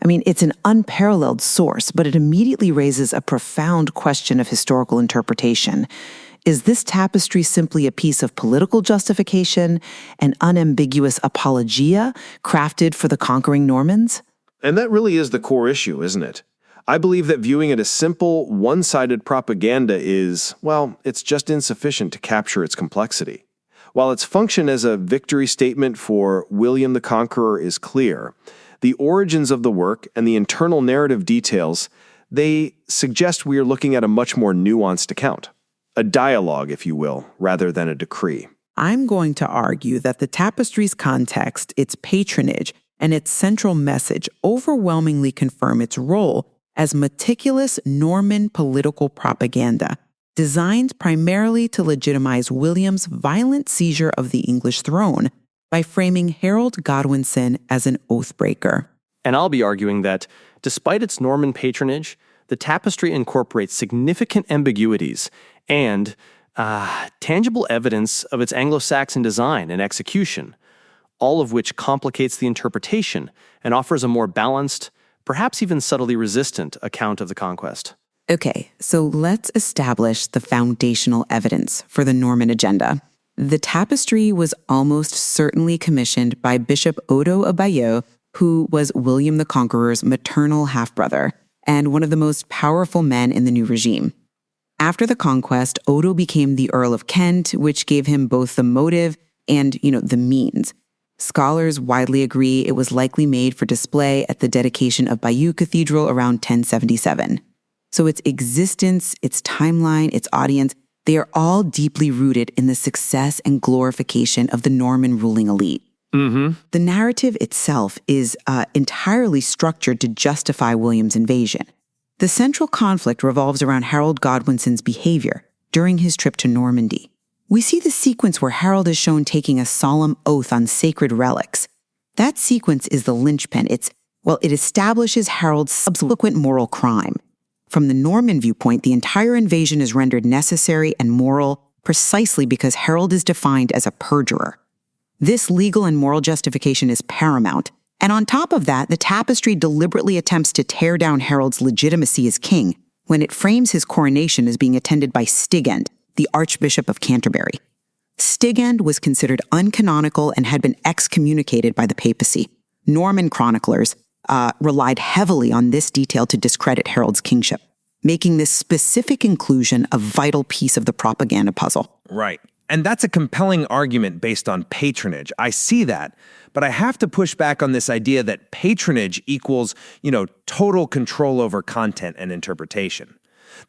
I mean, it's an unparalleled source, but it immediately raises a profound question of historical interpretation. Is this tapestry simply a piece of political justification, an unambiguous apologia crafted for the conquering Normans? And that really is the core issue, isn't it? I believe that viewing it as simple, one-sided propaganda is, well, it's just insufficient to capture its complexity. While its function as a victory statement for William the Conqueror is clear, the origins of the work and the internal narrative details, they suggest we are looking at a much more nuanced account. A dialogue, if you will, rather than a decree. I'm going to argue that the tapestry's context, its patronage, and its central message overwhelmingly confirm its role as meticulous Norman political propaganda, designed primarily to legitimize William's violent seizure of the English throne by framing Harold Godwinson as an oathbreaker. And I'll be arguing that, despite its Norman patronage, the tapestry incorporates significant ambiguities and tangible evidence of its Anglo-Saxon design and execution, all of which complicates the interpretation and offers a more balanced, perhaps even subtly resistant account of the conquest. Okay, so let's establish the foundational evidence for the Norman agenda. The tapestry was almost certainly commissioned by Bishop Odo of Bayeux, who was William the Conqueror's maternal half-brother and one of the most powerful men in the new regime. After the conquest, Odo became the Earl of Kent, which gave him both the motive and, the means. Scholars widely agree it was likely made for display at the dedication of Bayeux Cathedral around 1077. So its existence, its timeline, its audience, they are all deeply rooted in the success and glorification of the Norman ruling elite. Mm-hmm. The narrative itself is entirely structured to justify William's invasion. The central conflict revolves around Harold Godwinson's behavior during his trip to Normandy. We see the sequence where Harold is shown taking a solemn oath on sacred relics. That sequence is the linchpin. It establishes Harold's subsequent moral crime. From the Norman viewpoint, the entire invasion is rendered necessary and moral precisely because Harold is defined as a perjurer. This legal and moral justification is paramount. And on top of that, the tapestry deliberately attempts to tear down Harold's legitimacy as king when it frames his coronation as being attended by Stigand, the Archbishop of Canterbury. Stigand was considered uncanonical and had been excommunicated by the papacy. Norman chroniclers relied heavily on this detail to discredit Harold's kingship, making this specific inclusion a vital piece of the propaganda puzzle. Right. And that's a compelling argument based on patronage. I see that. But I have to push back on this idea that patronage equals, total control over content and interpretation.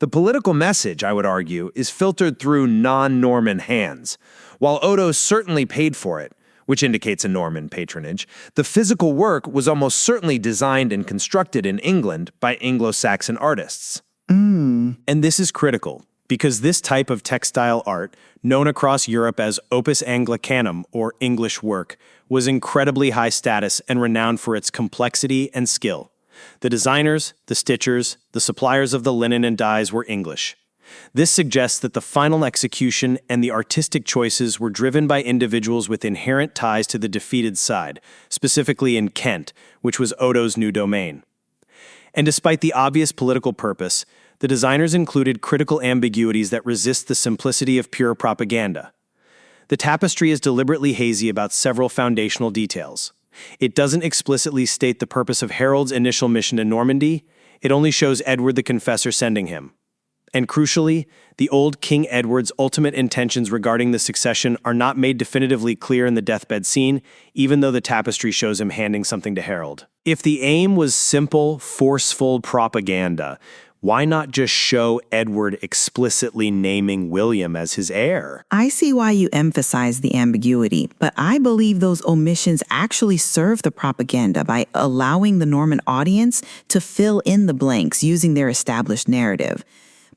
The political message, I would argue, is filtered through non-Norman hands. While Odo certainly paid for it, which indicates a Norman patronage, the physical work was almost certainly designed and constructed in England by Anglo-Saxon artists. And this is critical, because this type of textile art, known across Europe as opus Anglicanum or English work, was incredibly high status and renowned for its complexity and skill. The designers, the stitchers, the suppliers of the linen and dyes were English. This suggests that the final execution and the artistic choices were driven by individuals with inherent ties to the defeated side, specifically in Kent, which was Odo's new domain. And despite the obvious political purpose, the designers included critical ambiguities that resist the simplicity of pure propaganda. The tapestry is deliberately hazy about several foundational details. It doesn't explicitly state the purpose of Harold's initial mission to Normandy. It only shows Edward the Confessor sending him. And crucially, the old King Edward's ultimate intentions regarding the succession are not made definitively clear in the deathbed scene, even though the tapestry shows him handing something to Harold. If the aim was simple, forceful propaganda, why not just show Edward explicitly naming William as his heir? I see why you emphasize the ambiguity, but I believe those omissions actually serve the propaganda by allowing the Norman audience to fill in the blanks using their established narrative.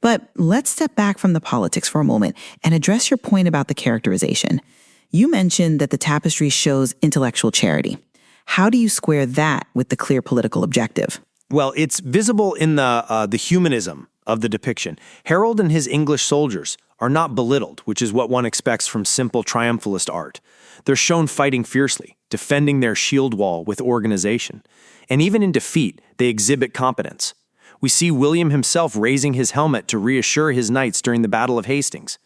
But let's step back from the politics for a moment and address your point about the characterization. You mentioned that the tapestry shows intellectual charity. How do you square that with the clear political objective? Well, it's visible in the humanism of the depiction. Harold and his English soldiers are not belittled, which is what one expects from simple triumphalist art. They're shown fighting fiercely, defending their shield wall with organization. And even in defeat, they exhibit competence. We see William himself raising his helmet to reassure his knights during the Battle of Hastings.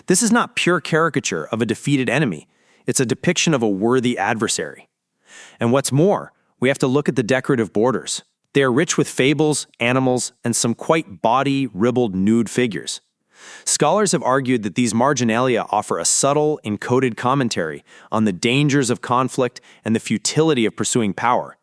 This is not pure caricature of a defeated enemy. It's a depiction of a worthy adversary. And what's more, we have to look at the decorative borders. They are rich with fables, animals, and some quite bawdy, ribald nude figures. Scholars have argued that these marginalia offer a subtle, encoded commentary on the dangers of conflict and the futility of pursuing power.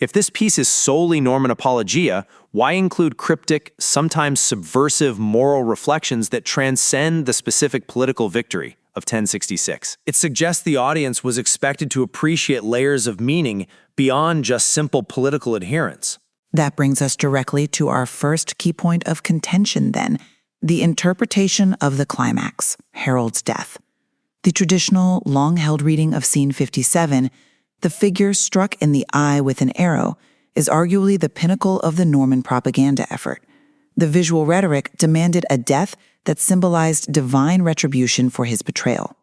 If this piece is solely Norman apologia, why include cryptic, sometimes subversive moral reflections that transcend the specific political victory of 1066? It suggests the audience was expected to appreciate layers of meaning beyond just simple political adherence. That brings us directly to our first key point of contention then, the interpretation of the climax, Harold's death. The traditional, long-held reading of scene 57, the figure struck in the eye with an arrow, is arguably the pinnacle of the Norman propaganda effort. The visual rhetoric demanded a death that symbolized divine retribution for his betrayal.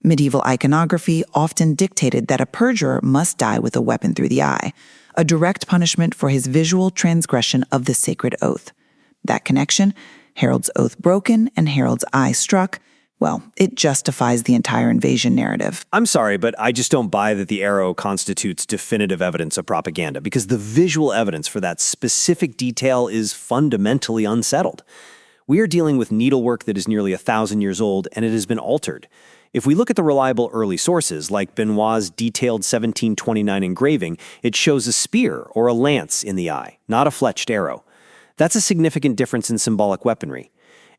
Medieval iconography often dictated that a perjurer must die with a weapon through the eye, a direct punishment for his visual transgression of the sacred oath. That connection, Harold's oath broken and Harold's eye struck, well, it justifies the entire invasion narrative. I'm sorry, but I just don't buy that the arrow constitutes definitive evidence of propaganda, because the visual evidence for that specific detail is fundamentally unsettled. We are dealing with needlework that is nearly 1,000 years old, and it has been altered. If we look at the reliable early sources, like Benoit's detailed 1729 engraving, it shows a spear or a lance in the eye, not a fletched arrow. That's a significant difference in symbolic weaponry.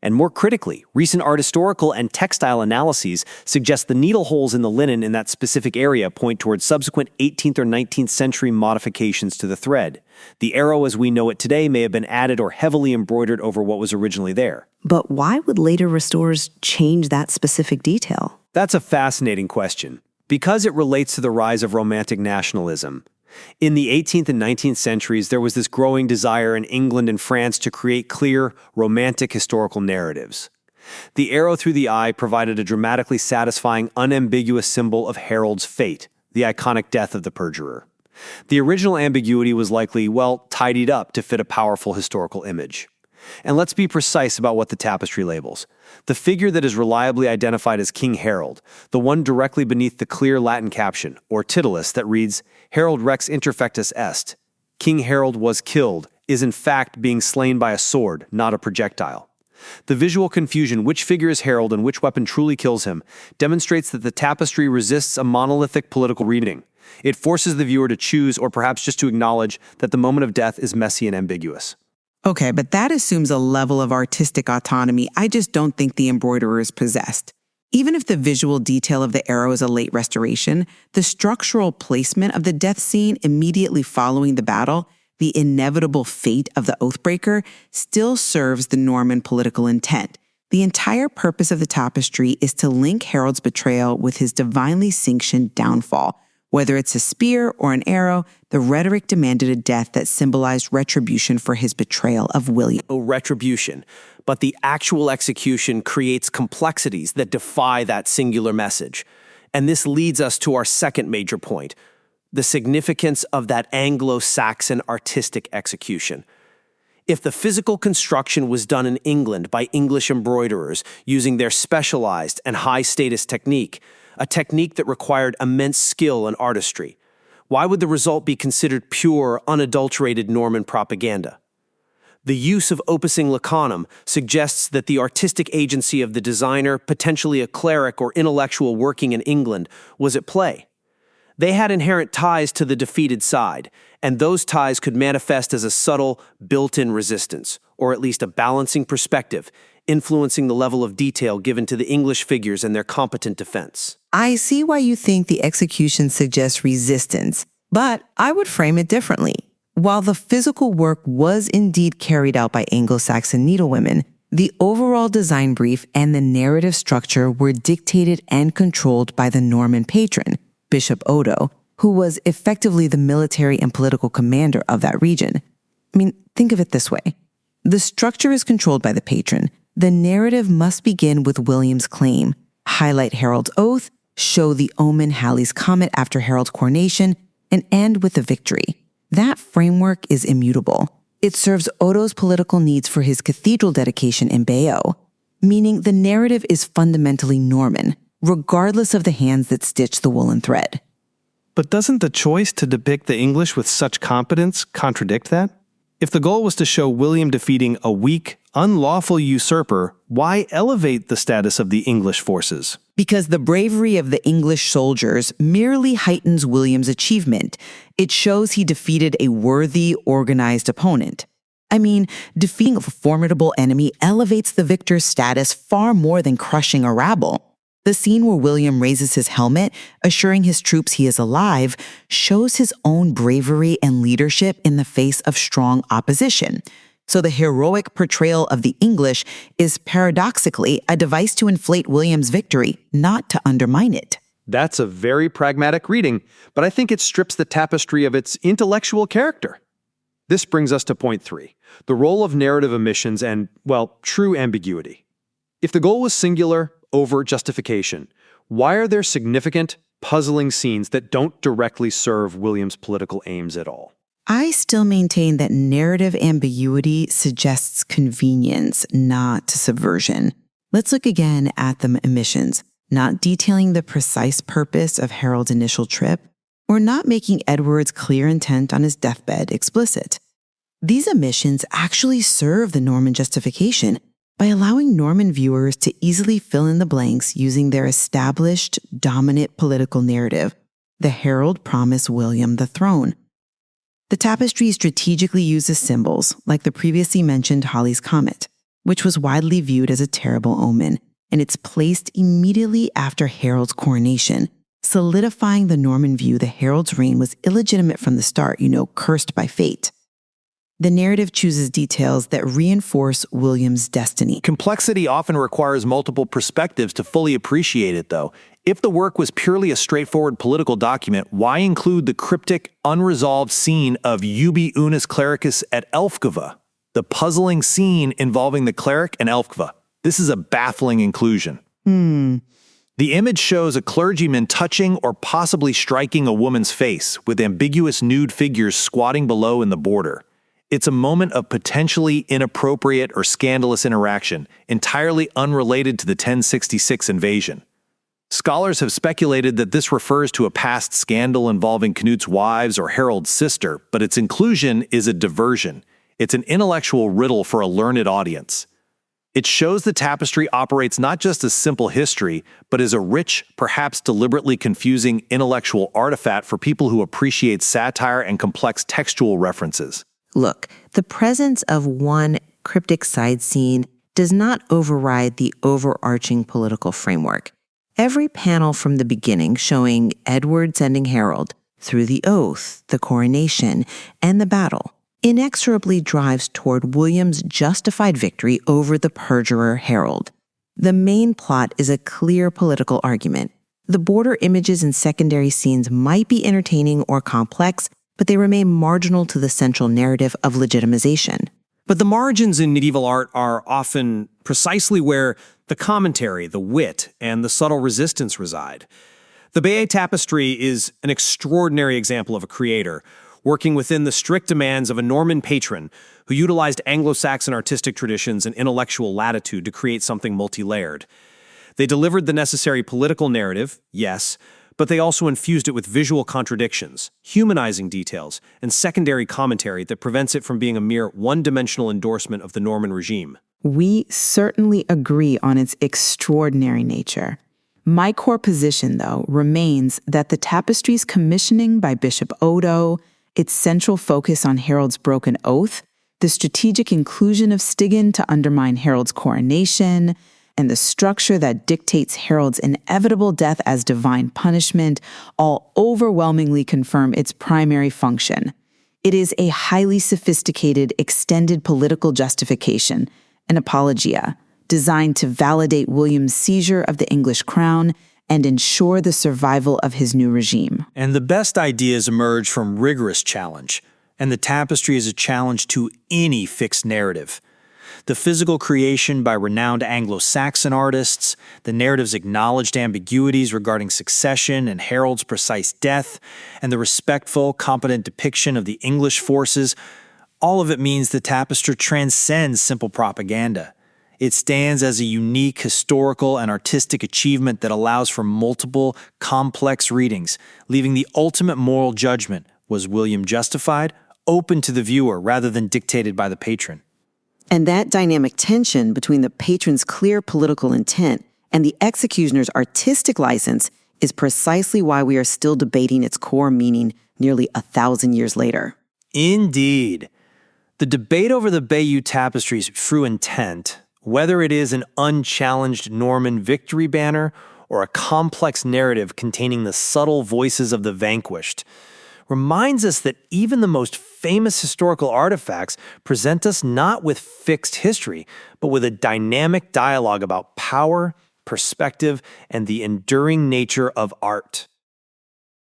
And more critically, recent art historical and textile analyses suggest the needle holes in the linen in that specific area point towards subsequent 18th or 19th century modifications to the thread. The arrow as we know it today may have been added or heavily embroidered over what was originally there. But why would later restorers change that specific detail? That's a fascinating question, because it relates to the rise of Romantic nationalism. In the 18th and 19th centuries, there was this growing desire in England and France to create clear, romantic historical narratives. The arrow through the eye provided a dramatically satisfying, unambiguous symbol of Harold's fate, the iconic death of the perjurer. The original ambiguity was likely, well, tidied up to fit a powerful historical image. And let's be precise about what the tapestry labels. The figure that is reliably identified as King Harold, the one directly beneath the clear Latin caption, or titulus, that reads, Harold Rex interfectus est. King Harold was killed, is in fact being slain by a sword, not a projectile. The visual confusion, which figure is Harold and which weapon truly kills him, demonstrates that the tapestry resists a monolithic political reading. It forces the viewer to choose, or perhaps just to acknowledge, that the moment of death is messy and ambiguous. Okay, but that assumes a level of artistic autonomy I just don't think the embroiderers possessed. Even if the visual detail of the arrow is a late restoration, the structural placement of the death scene immediately following the battle, the inevitable fate of the Oathbreaker, still serves the Norman political intent. The entire purpose of the tapestry is to link Harold's betrayal with his divinely sanctioned downfall. Whether it's a spear or an arrow, the rhetoric demanded a death that symbolized retribution for his betrayal of William. Retribution, but the actual execution creates complexities that defy that singular message. And this leads us to our second major point, the significance of that Anglo-Saxon artistic execution. If the physical construction was done in England by English embroiderers using their specialized and high-status technique, a technique that required immense skill and artistry, why would the result be considered pure, unadulterated Norman propaganda? The use of opus Anglicanum suggests that the artistic agency of the designer, potentially a cleric or intellectual working in England, was at play. They had inherent ties to the defeated side, and those ties could manifest as a subtle, built-in resistance, or at least a balancing perspective, influencing the level of detail given to the English figures and their competent defense. I see why you think the execution suggests resistance, but I would frame it differently. While the physical work was indeed carried out by Anglo-Saxon needlewomen, The overall design brief and the narrative structure were dictated and controlled by the Norman patron, Bishop Odo, who was effectively the military and political commander of that region. I mean, think of it this way. The structure is controlled by the patron. The narrative must begin with William's claim, highlight Harold's oath, show the omen Halley's comet after Harold's coronation, and end with the victory. That framework is immutable. It serves Odo's political needs for his cathedral dedication in Bayeux, meaning the narrative is fundamentally Norman, regardless of the hands that stitch the woolen thread. But doesn't the choice to depict the English with such competence contradict that? If the goal was to show William defeating a weak, unlawful usurper, why elevate the status of the English forces? Because the bravery of the English soldiers merely heightens William's achievement. It shows he defeated a worthy, organized opponent. I mean, defeating a formidable enemy elevates the victor's status far more than crushing a rabble. The scene where William raises his helmet, assuring his troops he is alive, shows his own bravery and leadership in the face of strong opposition. So the heroic portrayal of the English is paradoxically a device to inflate William's victory, not to undermine it. That's a very pragmatic reading, but I think it strips the tapestry of its intellectual character. This brings us to point 3, the role of narrative omissions and, well, true ambiguity. If the goal was singular, overt justification, why are there significant, puzzling scenes that don't directly serve William's political aims at all? I still maintain that narrative ambiguity suggests convenience, not subversion. Let's look again at the omissions, not detailing the precise purpose of Harold's initial trip, or not making Edward's clear intent on his deathbed explicit. These omissions actually serve the Norman justification by allowing Norman viewers to easily fill in the blanks using their established, dominant political narrative. The herald promised William the throne. The tapestry strategically uses symbols, like the previously mentioned Halley's comet, which was widely viewed as a terrible omen, and it's placed immediately after Harold's coronation, solidifying the Norman view that Harold's reign was illegitimate from the start, cursed by fate. The narrative chooses details that reinforce William's destiny. Complexity often requires multiple perspectives to fully appreciate it, though. If the work was purely a straightforward political document, why include the cryptic, unresolved scene of Ubi Unus Clericus et Elfgeva? The puzzling scene involving the cleric and Elfgeva. This is a baffling inclusion. The image shows a clergyman touching or possibly striking a woman's face, with ambiguous nude figures squatting below in the border. It's a moment of potentially inappropriate or scandalous interaction, entirely unrelated to the 1066 invasion. Scholars have speculated that this refers to a past scandal involving Canute's wives or Harold's sister, but its inclusion is a diversion. It's an intellectual riddle for a learned audience. It shows the tapestry operates not just as simple history, but as a rich, perhaps deliberately confusing intellectual artifact for people who appreciate satire and complex textual references. Look, the presence of one cryptic side scene does not override the overarching political framework. Every panel from the beginning showing Edward sending Harold through the oath, the coronation, and the battle inexorably drives toward William's justified victory over the perjurer Harold. The main plot is a clear political argument. The border images and secondary scenes might be entertaining or complex, but they remain marginal to the central narrative of legitimization. But the margins in medieval art are often precisely where the commentary, the wit, and the subtle resistance reside. The Bayeux Tapestry is an extraordinary example of a creator working within the strict demands of a Norman patron who utilized Anglo-Saxon artistic traditions and intellectual latitude to create something multi-layered. They delivered the necessary political narrative, yes, but they also infused it with visual contradictions, humanizing details, and secondary commentary that prevents it from being a mere one-dimensional endorsement of the Norman regime. We certainly agree on its extraordinary nature. My core position, though, remains that the tapestry's commissioning by Bishop Odo, its central focus on Harold's broken oath, the strategic inclusion of Stigand to undermine Harold's coronation, and the structure that dictates Harold's inevitable death as divine punishment all overwhelmingly confirm its primary function. It is a highly sophisticated, extended political justification, an apologia, designed to validate William's seizure of the English crown and ensure the survival of his new regime. And the best ideas emerge from rigorous challenge, and the tapestry is a challenge to any fixed narrative. The physical creation by renowned Anglo-Saxon artists, the narrative's acknowledged ambiguities regarding succession and Harold's precise death, and the respectful, competent depiction of the English forces, all of it means the tapestry transcends simple propaganda. It stands as a unique historical and artistic achievement that allows for multiple, complex readings, leaving the ultimate moral judgment, was William justified, open to the viewer rather than dictated by the patron. And that dynamic tension between the patron's clear political intent and the executioner's artistic license is precisely why we are still debating its core meaning nearly 1,000 years later. Indeed. The debate over the Bayeux Tapestry's true intent, whether it is an unchallenged Norman victory banner or a complex narrative containing the subtle voices of the vanquished, reminds us that even the most famous historical artifacts present us not with fixed history, but with a dynamic dialogue about power, perspective, and the enduring nature of art.